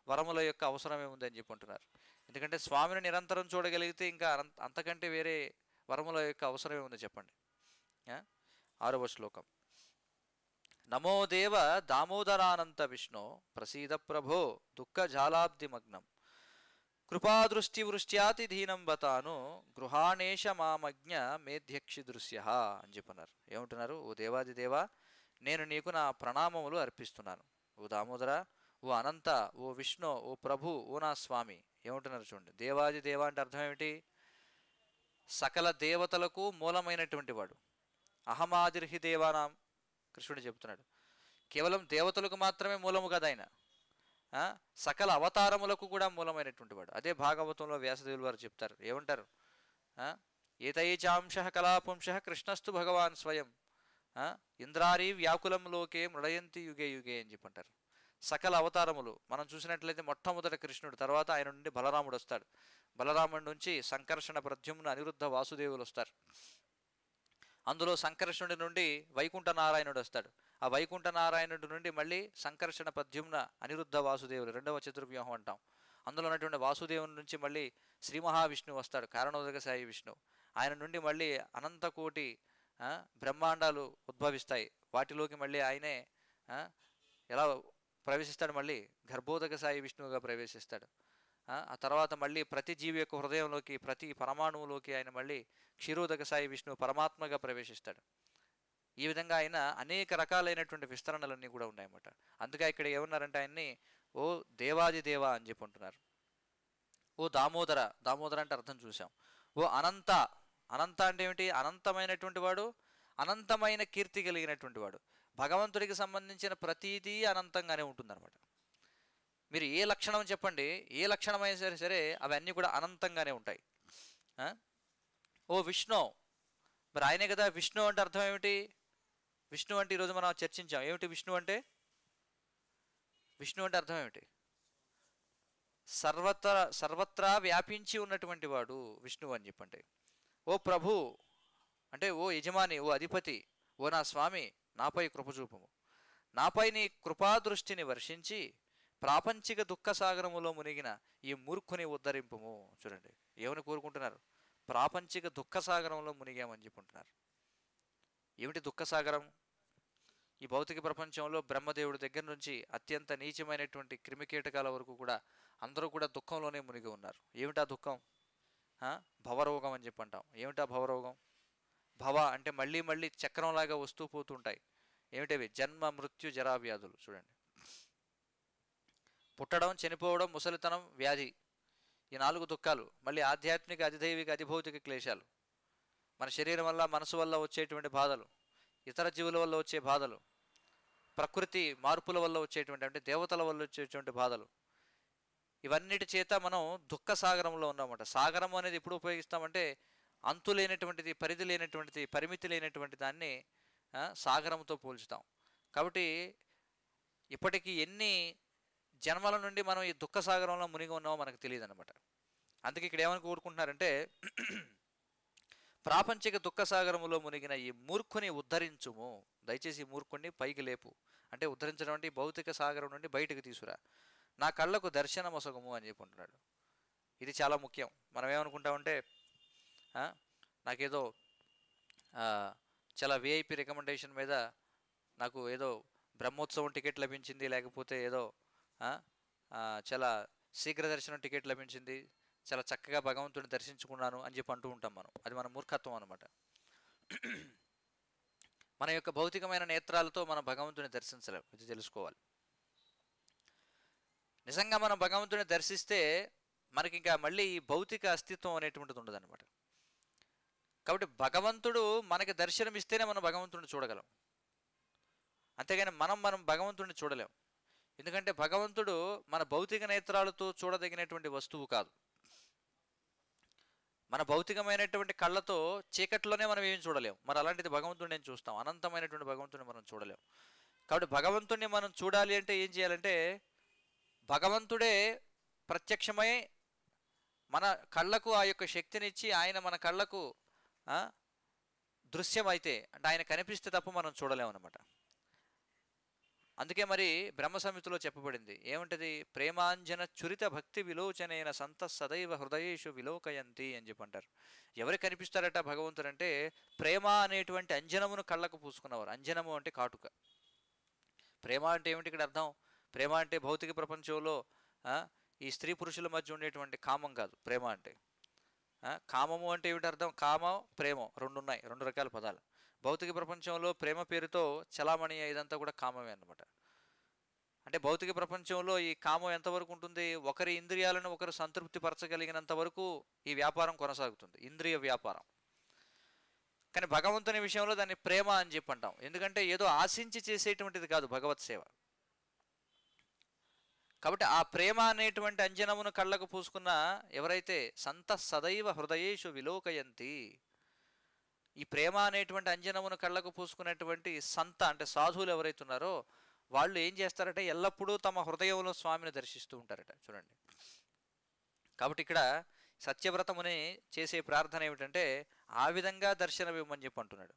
వరముల యొక్క అవసరమే ఉందని చెప్పుకుంటున్నారు. ఎందుకంటే స్వామిని నిరంతరం చూడగలిగితే ఇంకా అంతకంటే వేరే వరముల యొక్క అవసరమే ఉంది చెప్పండి. 6వ శ్లోకం. నమో దేవ దామోదరానంత విష్ణు ప్రసీద ప్రభో దుఃఖ జాలాబ్దిమగ్నం కృపాదృష్టి వృష్ట్యాతి దీనం బతాను గృహాణేశ మామజ్ఞ మేధ్యక్షి దృశ్య అని చెప్పన్నారు. ఏమంటున్నారు? ఓ దేవాది దేవా, నేను నీకు నా ప్రణామములు అర్పిస్తున్నాను. ఓ దామోదర, ఓ అనంత, ఓ విష్ణు, ఓ ప్రభు, ఓ నా స్వామి. ఏమంటున్నారు చూడండి. దేవాది దేవ అంటే అర్థం ఏమిటి? సకల దేవతలకు మూలమైనటువంటి వాడు. అహమాదిర్హి దేవానాం కృష్ణుడు చెప్తున్నాడు. కేవలం దేవతలకు మాత్రమే మూలము కదా ఆయన, సకల అవతారములకు కూడా మూలమైనటువంటి వాడు. అదే భాగవతంలో వ్యాసదేవులు వారు చెప్తారు. ఏమంటారు? ఏతైచాంశ కళాపుంశ కృష్ణస్తు భగవాన్ స్వయం ఇంద్రారీ వ్యాకులం లోకే మృడయంతి యుగే యుగే అని చెప్పంటారు. సకల అవతారములు మనం చూసినట్లయితే మొట్టమొదట కృష్ణుడు, తర్వాత ఆయన నుండి బలరాముడు వస్తాడు. బలరాముడి నుంచి సంకర్షణ, ప్రద్యుమ్న, అనిరుద్ధ, వాసుదేవులు వస్తారు. అందులో సంకర్షణుడి నుండి వైకుంఠ నారాయణుడు వస్తాడు. ఆ వైకుంఠ నారాయణుడి నుండి మళ్ళీ సంకర్షణ, ప్రద్యుమ్న, అనిరుద్ధ, వాసుదేవులు రెండవ చతుర్వ్యూహం అంటాం. అందులో ఉన్నటువంటి వాసుదేవుని నుంచి మళ్ళీ శ్రీ మహావిష్ణువు వస్తాడు, కారణోదక సాయి విష్ణువు. ఆయన నుండి మళ్ళీ అనంతకోటి బ్రహ్మాండాలు ఉద్భవిస్తాయి. వాటిలోకి మళ్ళీ ఆయనే ఎలా ప్రవేశిస్తాడు? మళ్ళీ గర్భోదక సాయి విష్ణువుగా ప్రవేశిస్తాడు. ఆ తర్వాత మళ్ళీ ప్రతి జీవి యొక్క హృదయంలోకి, ప్రతి పరమాణువులోకి ఆయన మళ్ళీ క్షీరోదక సాయి విష్ణువు పరమాత్మగా ప్రవేశిస్తాడు. ఈ విధంగా ఆయన అనేక రకాలైనటువంటి విస్తరణలన్నీ కూడా ఉన్నాయన్నమాట. అందుకే ఇక్కడ ఏమన్నారంటే ఆయన్ని ఓ దేవాది దేవ అని చెప్పి అంటున్నారు. ఓ దామోదర, దామోదర అంటే అర్థం చూసాం. ఓ అనంత, అనంత అంటే ఏమిటి? అనంతమైనటువంటి వాడు, అనంతమైన కీర్తి కలిగినటువంటి వాడు. భగవంతుడికి సంబంధించిన ప్రతీదీ అనంతంగానే ఉంటుందన్నమాట. మీరు ఏ లక్షణం చెప్పండి, ఏ లక్షణమైనా సరే సరే అవన్నీ కూడా అనంతంగానే ఉంటాయి. ఓ విష్ణు, మరి ఆయనే కదా. విష్ణు అంటే అర్థం ఏమిటి? విష్ణు అంటే ఈరోజు మనం చర్చించాం. ఏమిటి విష్ణు అంటే? విష్ణు అంటే అర్థం ఏమిటి? సర్వత్రా వ్యాపించి ఉన్నటువంటి వాడు విష్ణువు అని చెప్పండి. ఓ ప్రభు అంటే ఓ యజమాని, ఓ అధిపతి, ఓ నా స్వామి, నాపై కృపచూపము, నాపై నీ కృపాదృష్టిని వర్షించి ప్రాపంచిక దుఃఖ సాగరములో మునిగిన ఈ మూర్ఖుని ఉద్ధరింపుము. చూడండి ఏమని కోరుకుంటున్నారు? ప్రాపంచిక దుఃఖ సాగరంలో మునిగామని చెప్పుకుంటున్నారు. ఏమిటి దుఃఖసాగరం? ఈ భౌతిక ప్రపంచంలో బ్రహ్మదేవుడి దగ్గర నుంచి అత్యంత నీచమైనటువంటి క్రిమికీటకాల వరకు కూడా అందరూ కూడా దుఃఖంలోనే మునిగి ఉన్నారు. ఏమిటా దుఃఖం? భవరోగం అని చెప్పి అంటాం. ఏమిటా భవరోగం? భవ అంటే మళ్ళీ మళ్ళీ చక్రంలాగా వస్తూ పోతుంటాయి. ఏమిటవి? జన్మ, మృత్యు, జరా, వ్యాధులు. చూడండి, పుట్టడం, చనిపోవడం, ముసలితనం, వ్యాధి, ఈ 4 దుఃఖాలు. మళ్ళీ ఆధ్యాత్మిక, అధిదైవిక, అధిభౌతిక క్లేశాలు, మన శరీరం వల్ల, మనసు వల్ల వచ్చేటువంటి బాధలు, ఇతర జీవుల వల్ల వచ్చే బాధలు, ప్రకృతి మార్పుల వల్ల వచ్చేటువంటి అంటే దేవతల వల్ల వచ్చేటువంటి బాధలు, ఇవన్నిటి చేత మనం దుఃఖ సాగరంలో ఉన్నామన్నమాట. సాగరం అనేది ఎప్పుడు ఉపయోగిస్తామంటే అంతు లేనటువంటిది, పరిధి లేనటువంటిది, పరిమితి లేనటువంటి దాన్ని సాగరంతో పోల్చుతాం. కాబట్టి ఇప్పటికీ ఎన్ని జన్మల నుండి మనం ఈ దుఃఖ సాగరంలో మునిగి ఉన్నామో మనకు తెలియదు అనమాట. అందుకే ఇక్కడ ఏమని కోరుకుంటున్నారంటే ప్రాపంచిక దుఃఖ సాగరములో మునిగిన ఈ మూర్ఖుని ఉద్ధరించుము, దయచేసి ఈ మూర్ఖుని పైకి లేపు అంటే ఉద్ధరించడం అంటే ఈ భౌతిక సాగరం నుండి బయటకు తీసుకురా, నా కళ్ళకు దర్శనమొసగుము అని చెప్పి అంటున్నాడు. ఇది చాలా ముఖ్యం. మనం ఏమనుకుంటామంటే ఆ, నాకేదో ఆ, చాలా విఐపి రికమెండేషన్ మీద నాకు ఏదో బ్రహ్మోత్సవం టికెట్ లభించింది, లేకపోతే ఏదో ఆ, చాలా శీఘ్ర దర్శనం టికెట్ లభించింది, చాలా చక్కగా భగవంతుడిని దర్శించుకున్నాను అని చెప్పి అంటూ ఉంటాం మనం. అది మన మూర్ఖత్వం అనమాట. మన యొక్క భౌతికమైన నేత్రాలతో మనం భగవంతుని దర్శించలేం, ఇది తెలుసుకోవాలి. నిజంగా మనం భగవంతుని దర్శిస్తే మనకి ఇంకా మళ్ళీ ఈ భౌతిక అస్తిత్వం అనేటువంటిది ఉండదు అనమాట. కాబట్టి భగవంతుడు మనకి దర్శనం ఇస్తేనే మనం భగవంతుడిని చూడగలం, అంతేగాని మనం భగవంతుడిని చూడలేం. ఎందుకంటే భగవంతుడు మన భౌతిక నేత్రాలతో చూడదగినటువంటి వస్తువు కాదు. మన భౌతికమైనటువంటి కళ్ళతో చీకట్లోనే మనం ఏం చూడలేము, మరి అలాంటిది భగవంతుడిని నేను చూస్తాం, అనంతమైనటువంటి భగవంతుడిని మనం చూడలేం. కాబట్టి భగవంతుడిని మనం చూడాలి అంటే ఏం చేయాలంటే, భగవంతుడే ప్రత్యక్షమై మన కళ్ళకు ఆ యొక్క శక్తినిచ్చి ఆయన మన కళ్ళకు దృశ్యమైతే, అంటే ఆయన కనిపిస్తే తప్ప మనం చూడలేము అనమాట. అందుకే మరి బ్రహ్మ సంహితలో చెప్పబడింది ఏమంటది, ప్రేమాంజన చురిత భక్తి విలోచనైన సంత సదైవ హృదయేషు విలోకయంతి అని చెప్పి అంటారు. ఎవరు కనిపిస్తారట భగవంతుడు అంటే, ప్రేమ అనేటువంటి అంజనమును కళ్ళకు పూసుకున్నవారు. అంజనము అంటే కాటుక. ప్రేమ అంటే ఏమిటి ఇక్కడ అర్థం? ప్రేమ అంటే భౌతిక ప్రపంచంలో ఈ స్త్రీ పురుషుల మధ్య ఉండేటువంటి కామం కాదు ప్రేమ అంటే. కామము అంటే ఏమిటి అర్థం? కామం ప్రేమ రెండు ఉన్నాయి, రెండు రకాల పదాలు. భౌతిక ప్రపంచంలో ప్రేమ పేరుతో చలామణి ఇదంతా కూడా కామమే అన్నమాట. అంటే భౌతిక ప్రపంచంలో ఈ కామం ఎంతవరకు ఉంటుంది? ఒకరి ఇంద్రియాలను ఒకరు సంతృప్తి పరచగలిగినంత వరకు ఈ వ్యాపారం కొనసాగుతుంది, ఇంద్రియ వ్యాపారం. కానీ భగవంతుని విషయంలో దాన్ని ప్రేమ అని చెప్పి అంటాం, ఎందుకంటే ఏదో ఆశించి చేసేటువంటిది కాదు భగవత్ సేవ. కాబట్టి ఆ ప్రేమ అనేటువంటి అంజనమును కళ్ళకు పూసుకున్న ఎవరైతే సంత సదైవ హృదయేషు విలోకయంతి, ఈ ప్రేమ అనేటువంటి అంజనమును కళ్ళకు పూసుకునేటువంటి సంత అంటే సాధువులు ఎవరైతే ఉన్నారో వాళ్ళు ఏం చేస్తారంటే ఎల్లప్పుడూ తమ హృదయంలో స్వామిని దర్శిస్తూ ఉంటారట. చూడండి, కాబట్టి ఇక్కడ సత్యవ్రతముని చేసే ప్రార్థన ఏమిటంటే ఆ విధంగా దర్శనం ఇవ్వమని చెప్పి అంటున్నాడు,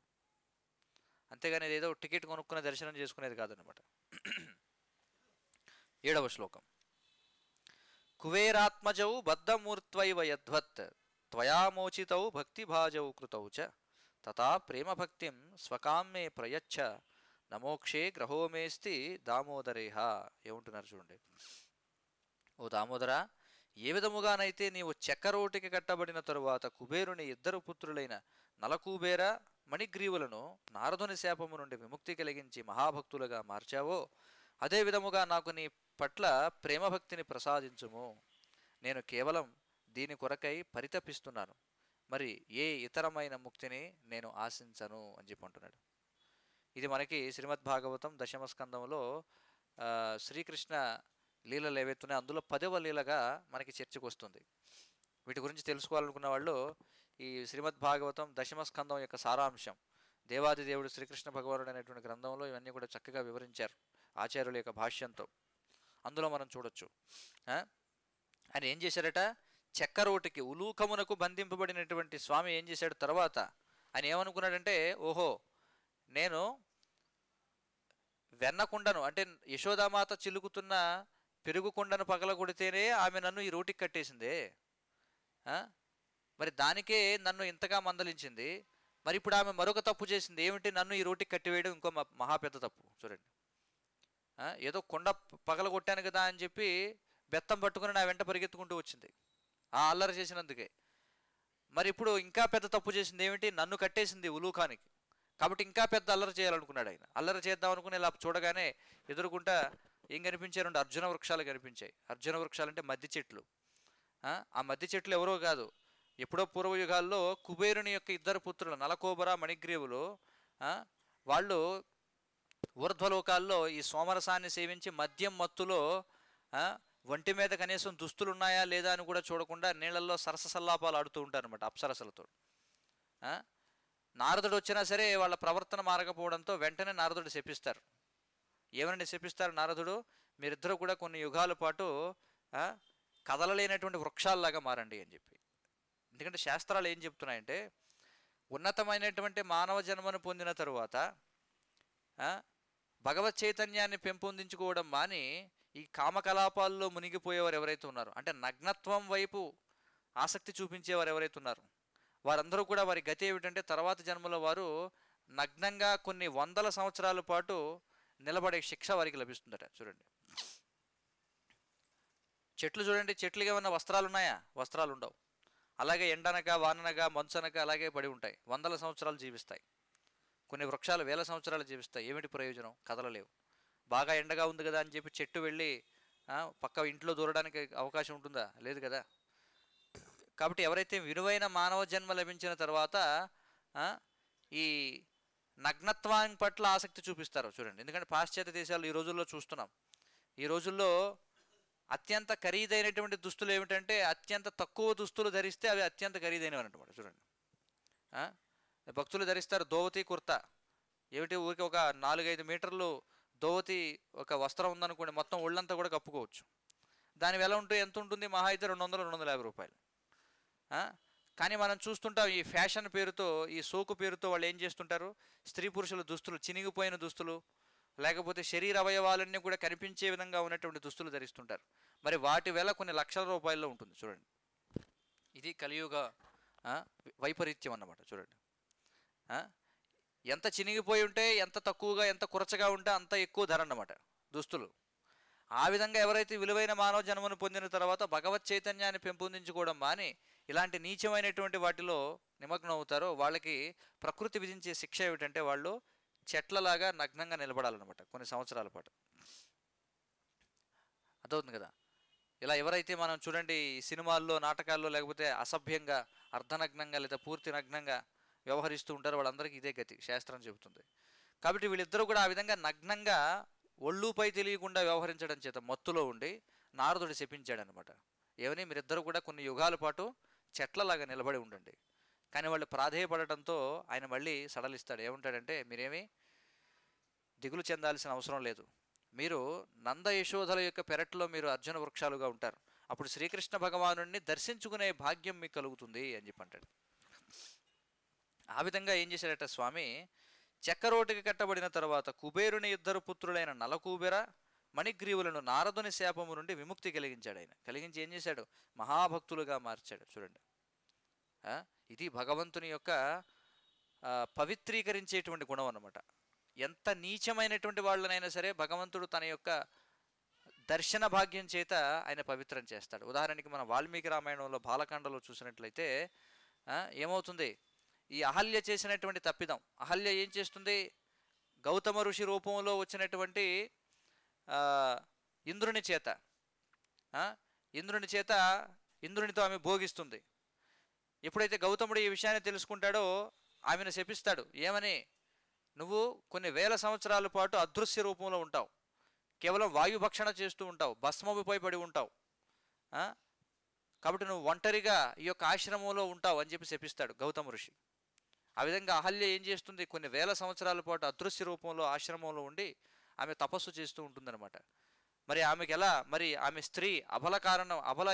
అంతేగాని ఏదో టికెట్ కొనుక్కునే దర్శనం చేసుకునేది కాదనమాట. 7వ శ్లోకం. కువేరాత్మజౌ బద్ధమూర్త్వైవ యద్వత్ త్వయామోచితౌ భక్తిభాజౌ కృతౌ చ తథా ప్రేమభక్తిం స్వకామ్మే ప్రయచ్చ నమోక్షే గ్రహోమేస్తి దామోదరేహ. ఏమంటున్నారు చూడండి, ఓ దామోదర, ఏ విధముగానైతే నీవు చక్కరోటికి కట్టబడిన తరువాత కుబేరుని 2 పుత్రులైన నలకూబేర మణిగ్రీవులను నారదుని శాపము నుండి విముక్తి కలిగించి మహాభక్తులుగా మార్చావో, అదే విధముగా నాకు నీ పట్ల ప్రేమభక్తిని ప్రసాదించుము. నేను కేవలం దీని కొరకై పరితపిస్తున్నాను, మరి ఏ ఇతరమైన ముక్తిని నేను ఆశించను అని చెప్పి అంటున్నాడు. ఇది మనకి శ్రీమద్ భాగవతం 10వ స్కందంలో శ్రీకృష్ణ లీలలు ఏవైతున్నాయో అందులో 10వ లీలగా మనకి చర్చకు వస్తుంది. వీటి గురించి తెలుసుకోవాలనుకున్న వాళ్ళు ఈ శ్రీమద్ భాగవతం 10వ స్కందం యొక్క సారాంశం దేవాది దేవుడు శ్రీకృష్ణ భగవానుడు అనేటువంటి గ్రంథంలో ఇవన్నీ కూడా చక్కగా వివరించారు ఆచార్యుల యొక్క భాష్యంతో, అందులో మనం చూడొచ్చు. ఆయన ఏం చేశారట, చక్కరోటికి ఉలూకమునకు బంధింపబడినటువంటి స్వామి ఏం చేశాడు తర్వాత, ఆయన ఏమనుకున్నాడంటే, ఓహో నేను వెన్నకుండను అంటే యశోదామాత చిలుకుతున్న పెరుగుకుండను పగలగొడితేనే ఆమె నన్ను ఈ రోటికి కట్టేసిందే, మరి దానికే నన్ను ఇంతగా మందలించింది, మరి ఇప్పుడు ఆమె మరొక తప్పు చేసింది ఏమిటి, నన్ను ఈ రోటికి కట్టివేయడం ఇంకో మహా పెద్ద తప్పు. చూడండి, ఏదో కొండ పగలగొట్టాను కదా అని చెప్పి బెత్తం పట్టుకుని నా వెంట పరిగెత్తుకుంటూ వచ్చింది ఆ అల్లరి చేసినందుకే. మరి ఇప్పుడు ఇంకా పెద్ద తప్పు చేసింది ఏమిటి, నన్ను కట్టేసింది ఉలూకానికి, కాబట్టి ఇంకా పెద్ద అల్లరి చేయాలనుకున్నాడు ఆయన. అల్లరి చేద్దాం అనుకుని ఇలా చూడగానే ఎదురుకుంటా ఏం కనిపించాయి, 2 అర్జున వృక్షాలు కనిపించాయి. అర్జున వృక్షాలు అంటే మద్ది చెట్లు. ఆ మద్ది చెట్లు ఎవరో కాదు, ఎప్పుడో పూర్వయుగాల్లో కుబేరుని యొక్క 2 పుత్రులు నలకోబర మణిగ్రీవులు వాళ్ళు ఊర్ధ్వలోకాల్లో ఈ సోమరసాన్ని సేవించి మద్యం మత్తులో ఒంటి మీద కనీసం దుస్తులు ఉన్నాయా లేదా అని కూడా చూడకుండా నీళ్ళల్లో సరస సల్లాపాలు ఆడుతూ ఉంటారు అనమాట అప్సరసలతో. నారదుడు వచ్చినా సరే వాళ్ళ ప్రవర్తన మారకపోవడంతో వెంటనే నారదుడు శపిస్తారు. ఏమని శపిస్తారు నారదుడు, మీరిద్దరూ కూడా కొన్ని యుగాల పాటు కదలలేనటువంటి వృక్షాల్లాగా మారండి అని చెప్పి. ఎందుకంటే శాస్త్రాలు ఏం చెప్తున్నాయంటే, ఉన్నతమైనటువంటి మానవ జన్మను పొందిన తరువాత భగవత్ చైతన్యాన్ని పెంపొందించుకోవడం మాని ఈ కామకలాపాల్లో మునిగిపోయేవారు ఎవరైతే ఉన్నారో, అంటే నగ్నత్వం వైపు ఆసక్తి చూపించేవారు ఎవరైతే ఉన్నారో వారందరూ కూడా వారి గతి ఏమిటంటే తర్వాత జన్మలో వారు నగ్నంగా కొన్ని వందల సంవత్సరాల పాటు నిలబడే శిక్ష వారికి లభిస్తుందట. చూడండి, చెట్లు చూడండి, చెట్లుగా ఏమన్నా వస్త్రాలు ఉన్నాయా? వస్త్రాలు ఉండవు. అలాగే ఎండనక వాననక మంచనక అలాగే పడి ఉంటాయి, వందల సంవత్సరాలు జీవిస్తాయి. కొన్ని వృక్షాలు వేల సంవత్సరాలు జీవిస్తాయి. ఏమిటి ప్రయోజనం? కదలలేవు. బాగా ఎండగా ఉంది కదా అని చెప్పి చెట్టు వెళ్ళి పక్క ఇంట్లో దూరడానికి అవకాశం ఉంటుందా? లేదు కదా. కాబట్టి ఎవరైతే విలువైన మానవ జన్మ లభించిన తర్వాత ఈ నగ్నత్వాన్ని పట్ల ఆసక్తి చూపిస్తారో చూడండి. ఎందుకంటే పాశ్చాత్య దేశాలు ఈ రోజుల్లో చూస్తున్నాం. ఈ రోజుల్లో అత్యంత ఖరీదైనటువంటి దుస్తులు ఏమిటంటే అత్యంత తక్కువ దుస్తులు ధరిస్తే అవి అత్యంత ఖరీదైనవి అన్నమాట. చూడండి, భక్తులు ధరిస్తారు ధోవతి కుర్తా. ఏమిటి, ఊరికి ఒక 4-5 మీటర్లు ధోవతి ఒక వస్త్రం ఉందనుకోండి, మొత్తం ఒళ్ళంతా కూడా కప్పుకోవచ్చు. దాని వెల ఎంత ఉంటుంది? మహా అయితే 200-250 రూపాయలు. కానీ మనం చూస్తుంటాం ఈ ఫ్యాషన్ పేరుతో, ఈ సోకు పేరుతో వాళ్ళు ఏం చేస్తుంటారు, స్త్రీ పురుషుల దుస్తులు, చినిగిపోయిన దుస్తులు, లేకపోతే శరీర అవయవాలన్నీ కూడా కనిపించే విధంగా ఉన్నటువంటి దుస్తులు ధరిస్తుంటారు. మరి వాటి వెల కొన్ని లక్షల రూపాయల్లో ఉంటుంది. చూడండి, ఇది కలియుగ వైపరీత్యం అన్నమాట. చూడండి, ఎంత చినిగిపోయి ఉంటే, ఎంత తక్కువగా, ఎంత కురచగా ఉంటే అంత ఎక్కువ ధర అన్నమాట దుస్తులు. ఆ విధంగా ఎవరైతే విలువైన మానవ జన్మను పొందిన తర్వాత భగవత్ చైతన్యాన్ని పెంపొందించుకోవడం మాని ఇలాంటి నీచమైనటువంటి వాటిలో నిమగ్నం అవుతారో వాళ్ళకి ప్రకృతి విధించే శిక్ష ఏమిటంటే వాళ్ళు చెట్లలాగా నగ్నంగా నిలబడాలన్నమాట కొన్ని సంవత్సరాల పాటు. అర్థవుతుంది కదా. ఇలా ఎవరైతే మనం చూడండి సినిమాల్లో, నాటకాల్లో, లేకపోతే అసభ్యంగా అర్ధనగ్నంగా లేదా పూర్తి నగ్నంగా వ్యవహరిస్తూ ఉంటారో వాళ్ళందరికీ ఇదే గతి శాస్త్రం చెబుతుంది. కాబట్టి వీళ్ళిద్దరూ కూడా ఆ విధంగా నగ్నంగా ఒళ్ళుపై తెలియకుండా వ్యవహరించడం చేత మత్తులో ఉండి నారదుడు శపించాడనమాట. ఏమని, మీరిద్దరూ కూడా కొన్ని యుగాల పాటు చెట్లలాగా నిలబడి ఉండండి. కానీ వాళ్ళు ప్రాధేయపడటంతో ఆయన మళ్ళీ సడలిస్తాడు. ఏమంటాడంటే, మీరేమీ దిగులు చెందాల్సిన అవసరం లేదు. మీరు నంద యశోధల యొక్క పెరట్లో మీరు అర్జున వృక్షాలుగా ఉంటారు. అప్పుడు శ్రీకృష్ణ భగవానుడిని దర్శించుకునే భాగ్యం మీకు కలుగుతుంది అని చెప్పి అంటాడు. ఆ విధంగా ఏం చేశాడట స్వామి, చక్కరోటికి కట్టబడిన తర్వాత కుబేరుని ఇద్దరు పుత్రులైన నలకూబెర, మణిగ్రీవులను నారదుని శాపము నుండి విముక్తి కలిగించాడు. ఆయన కలిగించి ఏం చేశాడు, మహాభక్తులుగా మార్చాడు. చూడండి, ఇది భగవంతుని యొక్క పవిత్రీకరించేటువంటి గుణం అన్నమాట. ఎంత నీచమైనటువంటి వాళ్ళనైనా సరే భగవంతుడు తన యొక్క దర్శన భాగ్యం చేత ఆయన పవిత్రం చేస్తాడు. ఉదాహరణకి మనం వాల్మీకి రామాయణంలో బాలకాండలో చూసినట్లయితే ఏమవుతుంది, ఈ అహల్య చేసినటువంటి తప్పిదం, అహల్య ఏం చేస్తుంది, గౌతమ ఋషి రూపంలో వచ్చినటువంటి ఇంద్రుని చేత ఇంద్రునితో ఆమె భోగిస్తుంది. ఎప్పుడైతే గౌతముడు ఈ విషయాన్ని తెలుసుకుంటాడో ఆమెను శపిస్తాడు. ఏమని, నువ్వు కొన్ని వేల సంవత్సరాల పాటు అదృశ్య రూపంలో ఉంటావు, కేవలం వాయుభక్షణ చేస్తూ ఉంటావు, భస్మముపై పడి ఉంటావు, కాబట్టి నువ్వు ఒంటరిగా ఈ యొక్క ఆశ్రమంలో ఉంటావు అని చెప్పి శపిస్తాడు గౌతమ ఋషి. ఆ విధంగా అహల్య ఏం చేస్తుంది, కొన్ని వేల సంవత్సరాల పాటు అదృశ్య రూపంలో ఆశ్రమంలో ఉండి ఆమె తపస్సు చేస్తూ ఉంటుందన్నమాట. మరి ఆమెకి ఎలా, మరి ఆమె స్త్రీ అబల కారణం, అబల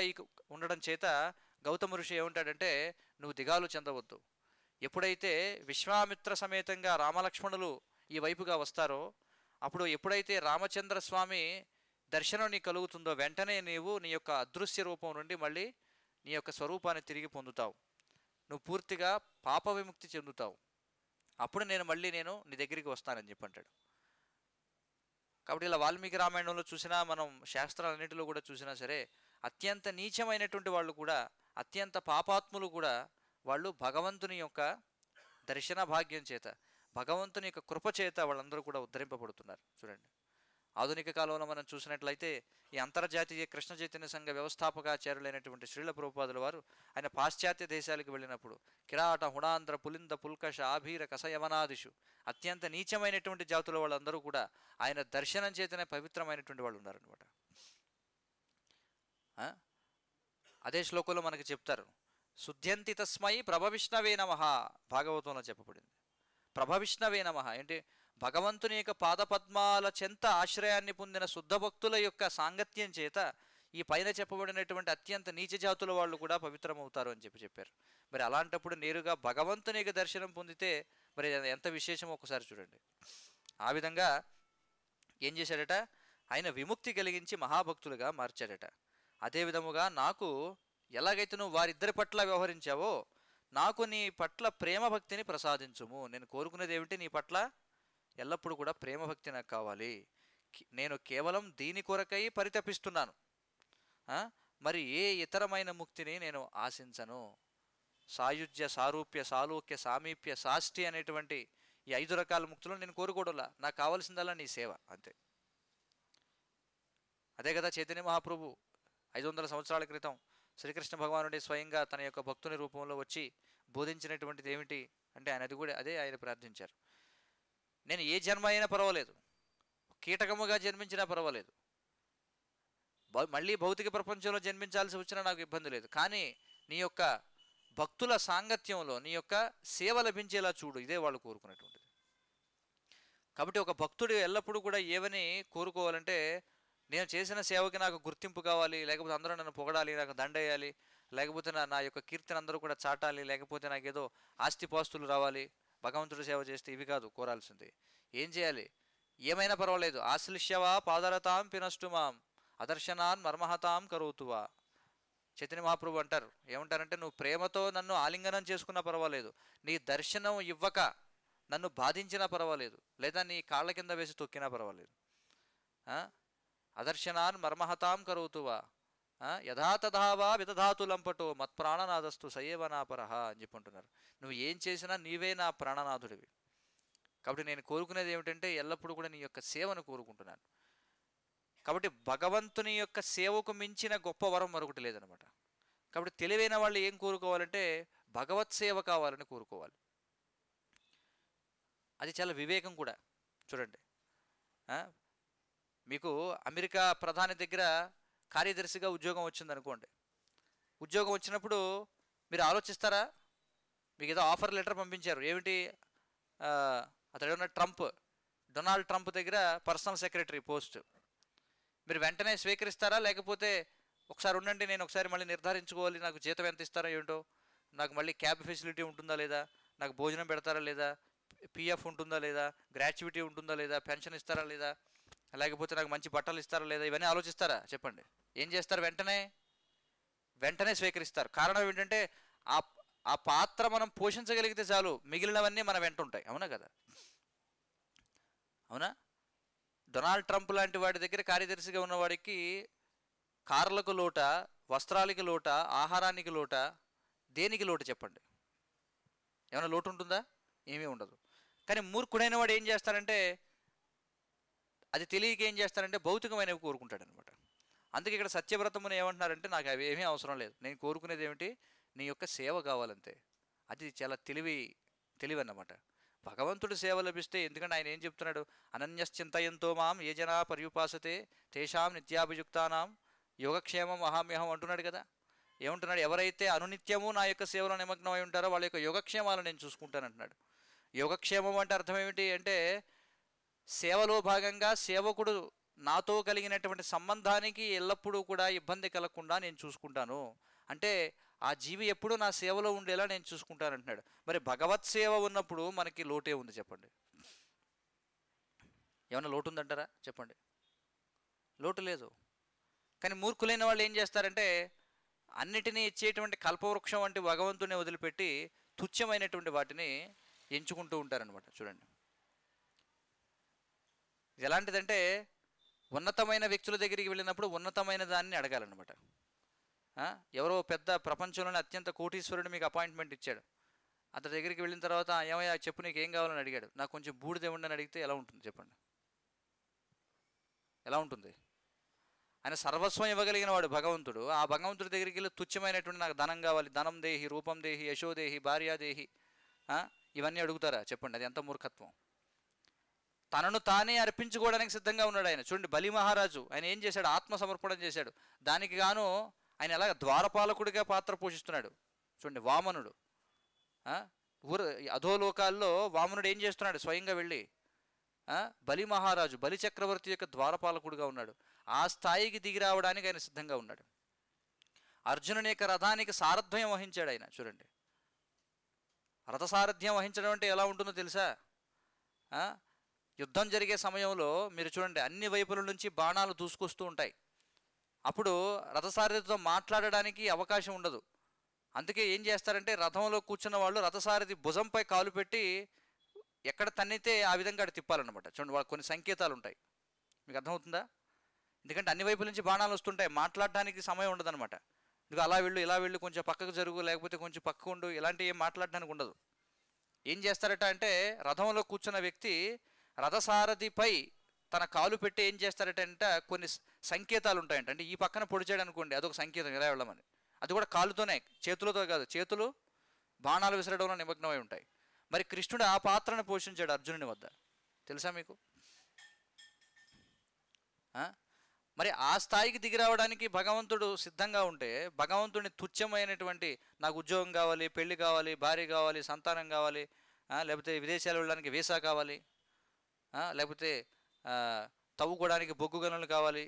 ఉండడం చేత గౌతమ ఋషి ఏమంటాడంటే, నువ్వు దిగాలు చెందవద్దు. ఎప్పుడైతే విశ్వామిత్ర సమేతంగా రామలక్ష్మణులు ఈ వైపుగా వస్తారో అప్పుడు ఎప్పుడైతే రామచంద్ర స్వామి దర్శనం నీకు కలుగుతుందో వెంటనే నీవు నీ యొక్క అదృశ్య రూపం నుండి మళ్ళీ నీ యొక్క స్వరూపాన్ని తిరిగి పొందుతావు, నువ్వు పూర్తిగా పాప విముక్తి చెందుతావు, అప్పుడు మళ్ళీ నేను నీ దగ్గరికి వస్తానని చెప్పి అంటాడు. కాబట్టి ఇలా వాల్మీకి రామాయణంలో చూసినా, మనం శాస్త్రాలన్నింటిలో కూడా చూసినా సరే, అత్యంత నీచమైనటువంటి వాళ్ళు కూడా, అత్యంత పాపాత్ములు కూడా వాళ్ళు భగవంతుని యొక్క దర్శన భాగ్యం చేత, భగవంతుని యొక్క కృప చేత వాళ్ళందరూ కూడా ఉద్ధరింపబడుతున్నారు. చూడండి, ఆధునిక కాలంలో మనం చూసినట్లయితే ఈ అంతర్జాతీయ కృష్ణ చైతన్య సంఘ వ్యవస్థాపకాచార్యులైనటువంటి శ్రీల ప్రభుపాదుల వారు ఆయన పాశ్చాత్య దేశాలకు వెళ్ళినప్పుడు కిరాట, హుణాంధ్ర, పులింద, పుల్కష, ఆభీర, కసయవనాదిషు అత్యంత నీచమైనటువంటి జాతుల వాళ్ళందరూ కూడా ఆయన దర్శనం చేతనే పవిత్రమైనటువంటి వాళ్ళు ఉన్నారనమాట. అదే శ్లోకంలో మనకి చెప్తారు, శుద్ధ్యంతి తస్మై ప్రభవిష్ణవే నమః, భాగవతంలో చెప్పబడింది. ప్రభవిష్ణవే నమః ఏంటి, భగవంతుని యొక్క పాదపద్మాల చెంత ఆశ్రయాన్ని పొందిన శుద్ధ భక్తుల యొక్క సాంగత్యం చేత ఈ పైన చెప్పబడినటువంటి అత్యంత నీచ జాతుల వాళ్ళు కూడా పవిత్రమవుతారు అని చెప్పారు. మరి అలాంటప్పుడు నేరుగా భగవంతుని యొక్క దర్శనం పొందితే మరి ఎంత విశేషమో ఒకసారి చూడండి. ఆ విధంగా ఏం చేశాడట? ఆయన విముక్తి కలిగించి మహాభక్తులుగా మార్చాడట. అదే విధముగా నాకు ఎలాగైతే నువ్వు వారిద్దరి పట్ల వ్యవహరించావో నాకు నీ పట్ల ప్రేమ భక్తిని ప్రసాదించుము. నేను కోరుకునేది ఏమిటి? నీ పట్ల ఎల్లప్పుడూ కూడా ప్రేమ భక్తి నాకు కావాలి. నేను కేవలం దీని కొరకై పరితపిస్తున్నాను. మరి ఏ ఇతరమైన ముక్తిని నేను ఆశించను. సాయుజ్య, సారూప్య, సాలోక్య, సామీప్య, సాష్టి అనేటువంటి ఈ 5 రకాల ముక్తులను నేను కోరుకోవడంలా. నాకు కావాల్సిందల్లా నీ సేవ, అంతే. అదే కదా చైతన్య మహాప్రభు 500 సంవత్సరాల క్రితం శ్రీకృష్ణ భగవానుడి స్వయంగా తన యొక్క భక్తుని రూపంలో వచ్చి బోధించినటువంటిది ఏమిటి అంటే ఆయన అది కూడా అదే ఆయన ప్రార్థించారు. నేను ఏ జన్మ అయినా పర్వాలేదు, కీటకముగా జన్మించినా పర్వాలేదు, మళ్ళీ భౌతిక ప్రపంచంలో జన్మించాల్సి వచ్చినా నాకు ఇబ్బంది లేదు, కానీ నీ యొక్క భక్తుల సాంగత్యంలో నీ యొక్క సేవ లభించేలా చూడు. ఇదే వాళ్ళు కోరుకునేటువంటిది. కాబట్టి ఒక భక్తుడు ఎల్లప్పుడూ కూడా ఏమని కోరుకోవాలంటే, నేను చేసిన సేవకి నాకు గుర్తింపు కావాలి, లేకపోతే అందరూ నన్ను పొగడాలి, నాకు దండేయాలి, లేకపోతే నా యొక్క కీర్తిని అందరూ కూడా చాటాలి, లేకపోతే నాకు ఏదో ఆస్తిపాస్తులు రావాలి, భగవంతుడి సేవ చేస్తే ఇవి కాదు కోరాల్సింది. ఏం చేయాలి? ఏమైనా పర్వాలేదు. ఆశ్లిష్యవా పాదరతాం పినష్టుమాం అదర్శనాన్ మర్మహతాం కరోతువా. చైతన్య మహాప్రభు అంటారు, ఏమంటారంటే, నువ్వు ప్రేమతో నన్ను ఆలింగనం చేసుకున్నా పర్వాలేదు, నీ దర్శనం ఇవ్వక నన్ను బాధించినా పర్వాలేదు, లేదా నీ కాళ్ళ కింద వేసి తొక్కినా పర్వాలేదు. అదర్శనాన్ మర్మహతాం కరోతువా యథాతథావా విదధాతు లంపటో మత్ప్రాణనాథస్తు సయేవనాపరహ అని చెప్పుంటున్నారు. నువ్వు ఏం చేసినా నీవే నా ప్రాణనాథుడివి. కాబట్టి నేను కోరుకునేది ఏమిటంటే, ఎల్లప్పుడూ కూడా నీ యొక్క సేవను కోరుకుంటున్నాను. కాబట్టి భగవంతుని యొక్క సేవకు మించిన గొప్ప వరం మరొకటి లేదనమాట. కాబట్టి తెలివైన వాళ్ళు ఏం కోరుకోవాలంటే, భగవత్ సేవ కావాలని కోరుకోవాలి. అది చాలా వివేకం కూడా. చూడండి, మీకు అమెరికా ప్రధాని దగ్గర కార్యదర్శిగా ఉద్యోగం వచ్చిందనుకోండి. ఉద్యోగం వచ్చినప్పుడు మీరు ఆలోచిస్తారా? మీకు ఏదో ఆఫర్ లెటర్ పంపించారు, ఏమిటి అతడు ఏమన్నా డొనాల్డ్ ట్రంప్ దగ్గర పర్సనల్ సెక్రటరీ పోస్ట్. మీరు వెంటనే స్వీకరిస్తారా? లేకపోతే ఒకసారి ఉండండి, నేను ఒకసారి మళ్ళీ నిర్ధారించుకోవాలి, నాకు జీతం ఎంత ఇస్తారో ఏమిటో, నాకు మళ్ళీ క్యాబ్ ఫెసిలిటీ ఉంటుందా లేదా, నాకు భోజనం పెడతారా లేదా, పిఎఫ్ ఉంటుందా లేదా, గ్రాట్యుటీ ఉంటుందా లేదా, పెన్షన్ ఇస్తారా లేదా, లేకపోతే నాకు మంచి బట్టలు ఇస్తారా లేదా, ఇవన్నీ ఆలోచిస్తారా? చెప్పండి. ఏం చేస్తారు? వెంటనే స్వీకరిస్తారు. కారణం ఏంటంటే, ఆ పాత్ర మనం పోషించగలిగితే చాలు, మిగిలినవన్నీ మన వెంట ఉంటాయి. అవునా కదా? అవునా? డొనాల్డ్ ట్రంప్ లాంటి వాడి దగ్గర కార్యదర్శిగా ఉన్నవాడికి కార్లకు లోట, వస్త్రాలకి లోట, ఆహారానికి లోట, దేనికి లోటు చెప్పండి? ఏమైనా లోటు ఉంటుందా? ఏమీ ఉండదు. కానీ మూర్ఖుడైన వాడు ఏం చేస్తారంటే, అది తెలియక ఏం చేస్తారంటే భౌతికమైనవి కోరుకుంటాడనమాట. అందుకే ఇక్కడ సత్యవ్రతముని ఏమంటున్నారంటే, నాకు అవి ఏమీ అవసరం లేదు, నేను కోరుకునేది ఏమిటి? నీ యొక్క సేవ కావాలంతే. అది చాలా తెలివి అన్నమాట. భగవంతుడి సేవ లభిస్తే, ఎందుకంటే ఆయన ఏం చెప్తున్నాడు? అనన్యశ్చింతయంతో మాం ఏ జనా పర్యుపాసతే తేషాం నిత్యాభియుక్తానాం యోగక్షేమం అహామ్యహం అంటున్నాడు కదా. ఏమంటున్నాడు? ఎవరైతే అనునిత్యము నా యొక్క సేవలో నిమగ్నమై ఉంటారో వాళ్ళ యొక్క యోగక్షేమాలు నేను చూసుకుంటానంటున్నాడు. యోగక్షేమం అంటే అర్థం ఏమిటి అంటే, సేవలో భాగంగా సేవకుడు నాతో కలిగినటువంటి సంబంధానికి ఎల్లప్పుడూ కూడా ఇబ్బంది కలగకుండా నేను చూసుకుంటాను. అంటే ఆ జీవి ఎప్పుడూ నా సేవలో ఉండేలా నేను చూసుకుంటానంటున్నాడు. మరి భగవత్ సేవ ఉన్నప్పుడు మనకి లోటే ఉంది చెప్పండి? ఏమన్నా లోటు ఉందంటారా? చెప్పండి. లోటు లేదు. కానీ మూర్ఖులైన వాళ్ళు ఏం చేస్తారంటే, అన్నిటినీ ఇచ్చేటువంటి కల్పవృక్షం వంటి భగవంతుని వదిలిపెట్టి తుచ్చమైనటువంటి వాటిని ఎంచుకుంటూ ఉంటారనమాట. చూడండి, ఇది ఎలాంటిదంటే, ఉన్నతమైన వ్యక్తుల దగ్గరికి వెళ్ళినప్పుడు ఉన్నతమైన దాన్ని అడగాలన్నమాట. ఎవరో పెద్ద ప్రపంచంలోనే అత్యంత కోటీశ్వరుడు మీకు అపాయింట్మెంట్ ఇచ్చాడు. అతని దగ్గరికి వెళ్ళిన తర్వాత, ఏమయ్యా చెప్పు నీకు ఏం కావాలని అడిగాడు. నాకు కొంచెం బూడిద ఇవ్వండి అని అడిగితే ఎలా ఉంటుంది చెప్పండి? ఎలా ఉంటుంది? ఆయన సర్వస్వం ఇవ్వగలిగిన వాడు భగవంతుడు. ఆ భగవంతుడి దగ్గరికి వెళ్ళి తుచ్చమైనటువంటి నాకు ధనం కావాలి, ధనం దేహి, రూపం దేహి, యశోదేహి, భార్యాదేహి, ఇవన్నీ అడుగుతారా? చెప్పండి, అది ఎంత మూర్ఖత్వం. తనను తానే అర్పించుకోవడానికి సిద్ధంగా ఉన్నాడు ఆయన. చూడండి, బలి మహారాజు ఆయన ఏం చేశాడు? ఆత్మసమర్పణం చేశాడు. దానికి గాను ఆయన ఎలాగ ద్వారపాలకుడిగా పాత్ర పోషిస్తున్నాడు. చూడండి, వామనుడు అధోలోకాల్లో వామనుడు ఏం చేస్తున్నాడు? స్వయంగా వెళ్ళి బలి మహారాజు, బలి చక్రవర్తి యొక్క ద్వారపాలకుడిగా ఉన్నాడు. ఆ స్థాయికి దిగి రావడానికి ఆయన సిద్ధంగా ఉన్నాడు. అర్జునుని యొక్క రథానికి సారథ్యం వహించాడు ఆయన. చూడండి, రథసారథ్యం వహించడం అంటే ఎలా ఉంటుందో తెలుసా? యుద్ధం జరిగే సమయంలో మీరు చూడండి, అన్ని వైపుల నుంచి బాణాలు దూసుకొస్తూ ఉంటాయి. అప్పుడు రథసారథితో మాట్లాడడానికి అవకాశం ఉండదు. అందుకే ఏం చేస్తారంటే, రథంలో కూర్చున్న వాళ్ళు రథసారథి భుజంపై కాలు పెట్టి ఎక్కడ తన్నితే ఆ విధంగా అటు తిప్పాలన్నమాట. చూడండి, వాళ్ళకి కొన్ని సంకేతాలు ఉంటాయి. మీకు అర్థమవుతుందా? ఎందుకంటే అన్ని వైపుల నుంచి బాణాలు వస్తుంటాయి, మాట్లాడడానికి సమయం ఉండదన్నమాట. ఇదిగో అలా వెళ్ళు, ఇలా వెళ్ళు, కొంచెం పక్కకు జరుగు, లేకపోతే కొంచెం పక్కకు ఉండు, ఇలాంటివి ఏం మాట్లాడడానికి ఉండదు. ఏం చేస్తారట అంటే, రథంలో కూర్చున్న వ్యక్తి రథసారథిపై తన కాలు పెట్టి ఏం చేస్తారట అంటే, కొన్ని సంకేతాలు ఉంటాయంట. అంటే ఈ పక్కన పొడిచాడు అనుకోండి, అదొక సంకేతం, ఇలా వెళ్ళమని. అది కూడా కాలుతోనే, చేతులతో కాదు. చేతులు బాణాలు విసరడంలో నిమగ్నమై ఉంటాయి. మరి కృష్ణుడు ఆ పాత్రను పోషించాడు అర్జునుని వద్ద, తెలుసా మీకు? మరి ఆ స్థాయికి దిగి రావడానికి భగవంతుడు సిద్ధంగా ఉంటే, భగవంతుడిని తుచ్చమైనటువంటి నాకు ఉద్యోగం కావాలి, పెళ్లి కావాలి, భార్య కావాలి, సంతానం కావాలి, లేకపోతే విదేశాలు వెళ్ళడానికి వీసా కావాలి, లేకపోతే తవ్వుకోవడానికి బొగ్గు గనులు కావాలి,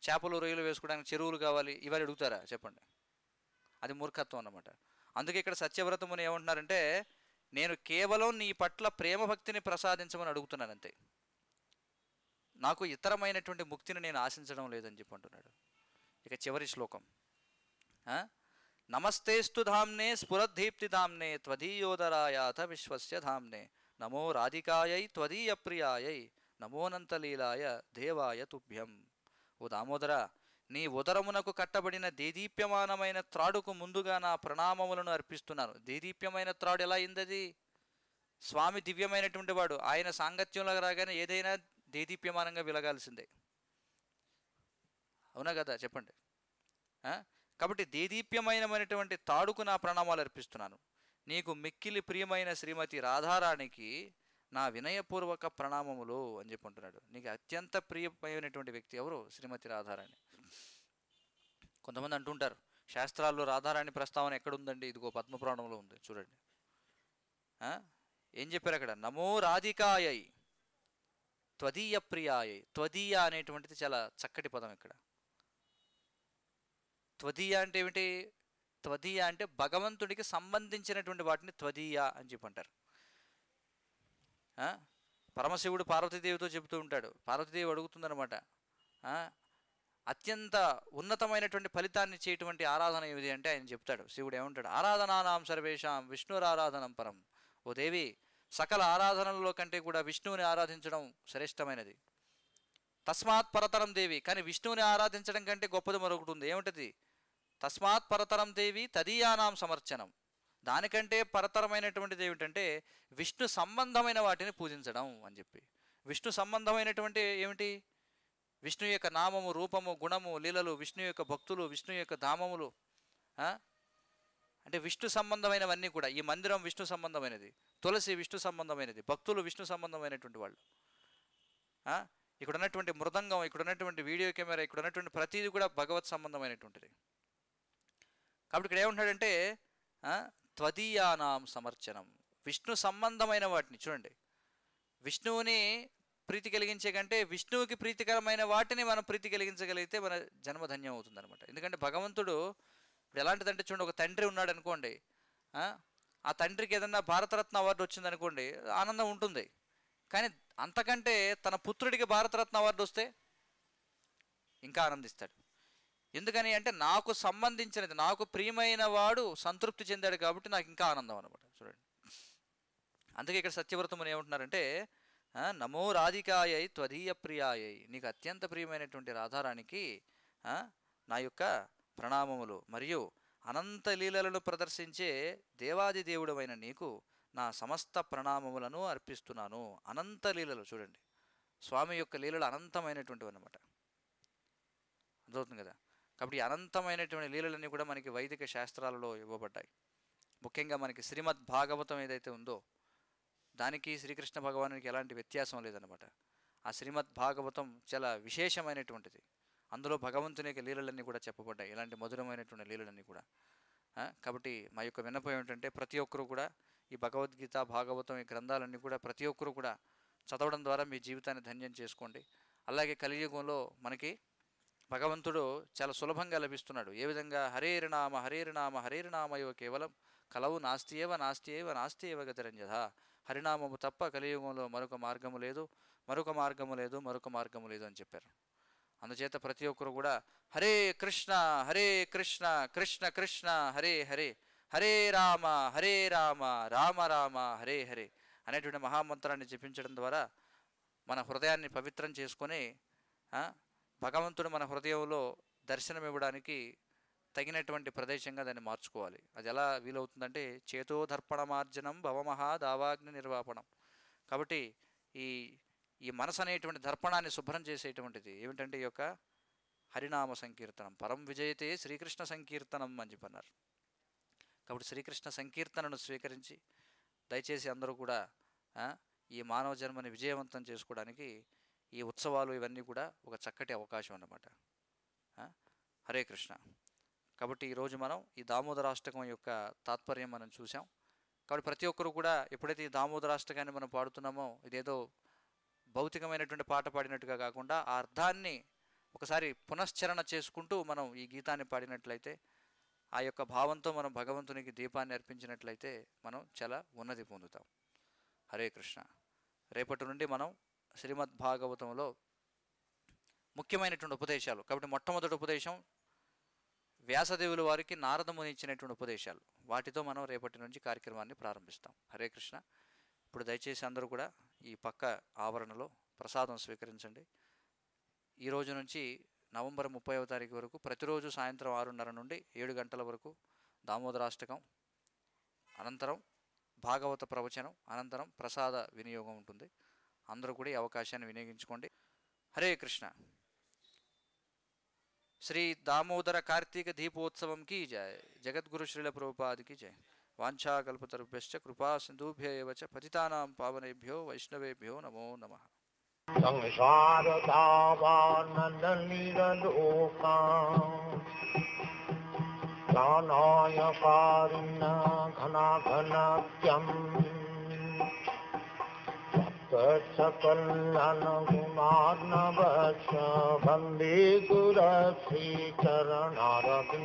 చేపలు రొయ్యలు వేసుకోవడానికి చెరువులు కావాలి, ఇవన్నీ అడుగుతారా? చెప్పండి. అది మూర్ఖత్వం అన్నమాట. అందుకే ఇక్కడ సత్యవ్రతముని ఏమంటున్నారంటే, నేను కేవలం నీ పట్ల ప్రేమ భక్తిని ప్రసాదించమని అడుగుతున్నాను అంతే, నాకు ఇతరమైనటువంటి ముక్తిని నేను ఆశించడం లేదని చెప్పి అంటున్నాడు. ఇక చివరి శ్లోకం, నమస్తేస్తు ధామ్నే స్ఫురద్దీప్తి ధామ్నే త్వదీయోదరాయాథ విశ్వస్య ధామ్నే నమో రాధికాయై త్వదీయ ప్రియాయై నమోనంతలీలాయ దేవాయ తుభ్యం. ఓ దామోదర, నీ ఉదరమునకు కట్టబడిన దేదీప్యమానమైన త్రాడుకు ముందుగా నా ప్రణామములను అర్పిస్తున్నాను. దేదీప్యమైన త్రాడు ఎలా అయిందది? స్వామి దివ్యమైనటువంటి వాడు, ఆయన సాంగత్యంలో రాగానే ఏదైనా దేదీప్యమానంగా వెలగాల్సిందే, అవునా కదా? చెప్పండి. కాబట్టి దేదీప్యమైనటువంటి తాడుకు నా ప్రణామాలు అర్పిస్తున్నాను. నీకు మిక్కిలి ప్రియమైన శ్రీమతి రాధారాణికి నా వినయపూర్వక ప్రణామములు అని చెప్పి అంటున్నాడు. నీకు అత్యంత ప్రియమైనటువంటి వ్యక్తి ఎవరు? శ్రీమతి రాధారాణి. కొంతమంది అంటుంటారు, శాస్త్రాల్లో రాధారాణి ప్రస్తావన ఎక్కడుందండి? ఇదిగో పద్మపురాణంలో ఉంది, చూడండి. ఏం చెప్పారు అక్కడ? నమో రాధికాయై త్వదీయ ప్రియాయై. త్వదీయ అనేటువంటిది చాలా చక్కటి పదం ఇక్కడ. త్వదీయ అంటే ఏమిటి? త్వదీయ అంటే భగవంతుడికి సంబంధించినటువంటి వాటిని త్వదీయ అని చెప్పంటారు. పరమశివుడు పార్వతీదేవితో చెబుతూ ఉంటాడు. పార్వతీదేవి అడుగుతుందనమాట, అత్యంత ఉన్నతమైనటువంటి ఫలితాన్ని ఇచ్చేటువంటి ఆరాధన ఏమిటి అంటే ఆయన చెప్తాడు. శివుడు ఏమంటాడు? ఆరాధనానాం సర్వేషాం విష్ణురారాధనం పరం. ఓ దేవి, సకల ఆరాధనలలో కంటే కూడా విష్ణువుని ఆరాధించడం శ్రేష్టమైనది. తస్మాత్ పరతరం దేవి. కానీ విష్ణువుని ఆరాధించడం కంటే గొప్పది మరొకటి ఉంది. ఏమిటది? తస్మాత్ పరతరం దేవి తదీయానాం సమర్చనం. దానికంటే పరతరమైనటువంటిది ఏమిటంటే విష్ణు సంబంధమైన వాటిని పూజించడం అని చెప్పి. విష్ణు సంబంధమైనటువంటి ఏమిటి? విష్ణు యొక్క నామము, రూపము, గుణము, లీలలు, విష్ణు యొక్క భక్తులు, విష్ణు యొక్క ధామములు, అంటే విష్ణు సంబంధమైనవన్నీ కూడా. ఈ మందిరం విష్ణు సంబంధమైనది, తులసి విష్ణు సంబంధమైనది, భక్తులు విష్ణు సంబంధమైనటువంటి వాళ్ళు. ఇక్కడ ఉన్నటువంటి మృదంగం, ఇక్కడ ఉన్నటువంటి వీడియో కెమెరా, ఇక్కడ ఉన్నటువంటి ప్రతిదీ కూడా భగవత్ సంబంధమైనటువంటిది. కాబట్టి ఇక్కడ ఏమంటున్నాడంటే త్వదీయానాం సమర్చనం. విష్ణు సంబంధమైన వాటిని చూడండి. విష్ణువుని ప్రీతి కలిగించే కంటే విష్ణువుకి ప్రీతికరమైన వాటిని మనం ప్రీతి కలిగించగలిగితే మన జన్మధన్యం అవుతుంది అనమాట. ఎందుకంటే భగవంతుడు ఇప్పుడు ఎలాంటిదంటే చూడండి, ఒక తండ్రి ఉన్నాడు అనుకోండి, ఆ తండ్రికి ఏదన్నా భారతరత్న అవార్డు వచ్చిందనుకోండి, ఆనందం ఉంటుంది. కానీ అంతకంటే తన పుత్రుడికి భారతరత్న అవార్డు వస్తే ఇంకా ఆనందిస్తాడు. ఎందుకని అంటే నాకు సంబంధించినది, నాకు ప్రియమైన వాడు సంతృప్తి చెందాడు కాబట్టి నాకు ఇంకా ఆనందం అనమాట. చూడండి, అందుకే ఇక్కడ సత్యవ్రతముని ఏమంటున్నారంటే నమో రాధికాయై త్వదీయ ప్రియాయై. నీకు అత్యంత ప్రియమైనటువంటి రాధారానికి నా యొక్క ప్రణామములు, మరియు అనంత లీలలను ప్రదర్శించే దేవాది దేవుడమైన నీకు నా సమస్త ప్రణామములను అర్పిస్తున్నాను. అనంత లీలలు చూడండి, స్వామి యొక్క లీలలు అనంతమైనటువంటివి అన్నమాట. అర్థమవుతుంది కదా? కాబట్టి అనంతమైనటువంటి లీలలన్నీ కూడా మనకి వైదిక శాస్త్రాలలో ఇవ్వబడ్డాయి. ముఖ్యంగా మనకి శ్రీమద్ భాగవతం ఏదైతే ఉందో దానికి శ్రీకృష్ణ భగవానునికి ఎలాంటి వ్యత్యాసం లేదన్నమాట. ఆ శ్రీమద్ భాగవతం చాలా విశేషమైనటువంటిది. అందులో భగవంతుని యొక్క లీలలన్నీ కూడా చెప్పబడ్డాయి, ఇలాంటి మధురమైనటువంటి లీలలన్నీ కూడా. కాబట్టి మా యొక్క విన్నపం ఏమిటంటే ప్రతి ఒక్కరూ కూడా ఈ భగవద్గీత, భాగవతం, ఈ గ్రంథాలన్నీ కూడా ప్రతి ఒక్కరూ కూడా చదవడం ద్వారా మీ జీవితాన్ని ధన్యం చేసుకోండి. అలాగే కలియుగంలో మనకి భగవంతుడు చాలా సులభంగా లభిస్తున్నాడు. ఏ విధంగా? హరేర్నామ హరేర్నామ హరేర్నామయో కేవలం కలవు నాస్తియేవ నాస్తియేవ నాస్తియేవ గతిరంజధ. హరినామము తప్ప కలియుగంలో మరొక మార్గము లేదు, మరొక మార్గము లేదు, మరొక మార్గము లేదు అని చెప్పారు. అందుచేత ప్రతి ఒక్కరు కూడా హరే కృష్ణ హరే కృష్ణ కృష్ణ కృష్ణ హరే హరే, హరే రామ హరే రామ రామ రామ హరే హరే అనేటువంటి మహామంత్రాన్ని జపించడం ద్వారా మన హృదయాన్ని పవిత్రం చేసుకొని భగవంతుడు మన హృదయంలో దర్శనం ఇవ్వడానికి తగినటువంటి ప్రదేశంగా దాన్ని మార్చుకోవాలి. అది ఎలా వీలవుతుందంటే చేతోదర్పణమార్జనం భవమహా దావాగ్ని నిర్వాపణం. కాబట్టి ఈ మనసు అనేటువంటి దర్పణాన్ని శుభ్రం చేసేటువంటిది ఏమిటంటే ఈ యొక్క హరినామ సంకీర్తనం. పరం విజయతే శ్రీకృష్ణ సంకీర్తనం అని చెప్పన్నారు. కాబట్టి శ్రీకృష్ణ సంకీర్తనను స్వీకరించి దయచేసి అందరూ కూడా ఈ మానవ జన్మని విజయవంతం చేసుకోవడానికి ఈ ఉత్సవాలు ఇవన్నీ కూడా ఒక చక్కటి అవకాశం అన్నమాట. హరే కృష్ణ. కాబట్టి ఈరోజు మనం ఈ దామోదరాష్టకం యొక్క తాత్పర్యం మనం చూసాం. కాబట్టి ప్రతి ఒక్కరు కూడా ఎప్పుడైతే ఈ దామోదరాష్టకాన్ని మనం పాడుతున్నామో ఇదేదో భౌతికమైనటువంటి పాట పాడినట్టుగా కాకుండా ఆ అర్థాన్ని ఒకసారి పునశ్చరణ చేసుకుంటూ మనం ఈ గీతాన్ని పాడినట్లయితే, ఆ యొక్క భావంతో మనం భగవంతునికి దీపాన్ని అర్పించినట్లయితే మనం చాలా ఉన్నతి పొందుతాం. హరే కృష్ణ. రేపటి నుండి మనం శ్రీమద్ భాగవతంలో ముఖ్యమైనటువంటి ఉపదేశాలు, కాబట్టి మొట్టమొదటి ఉపదేశం వ్యాసదేవుల వారికి నారదముని ఇచ్చినటువంటి ఉపదేశాలు, వాటితో మనం రేపటి నుంచి కార్యక్రమాన్ని ప్రారంభిస్తాం. హరే కృష్ణ. ఇప్పుడు దయచేసి అందరూ కూడా ఈ పక్క ఆవరణలో ప్రసాదం స్వీకరించండి. ఈరోజు నుంచి నవంబర్ 30వ తారీఖు వరకు ప్రతిరోజు సాయంత్రం 6:30 నుండి 7 గంటల వరకు దామోదరాష్టకం, అనంతరం భాగవత ప్రవచనం, అనంతరం ప్రసాద వినియోగం ఉంటుంది. అందరూ కూడా ఈ అవకాశాన్ని వినియోగించుకోండి. హరే కృష్ణ. శ్రీ దామోదర కార్తీక దీపోత్సవం की जय. जगद्गुरु श्रील प्रभुपाद की जय. वाञ्छाकल्पतरुभ्यश्च कृपा सिन्धुभ्य एव च पतितानां पावनेभ्यो वैष्णवेभ्यो नमो नमः. सकल वंदे गुरु श्री चरणारविंदम्.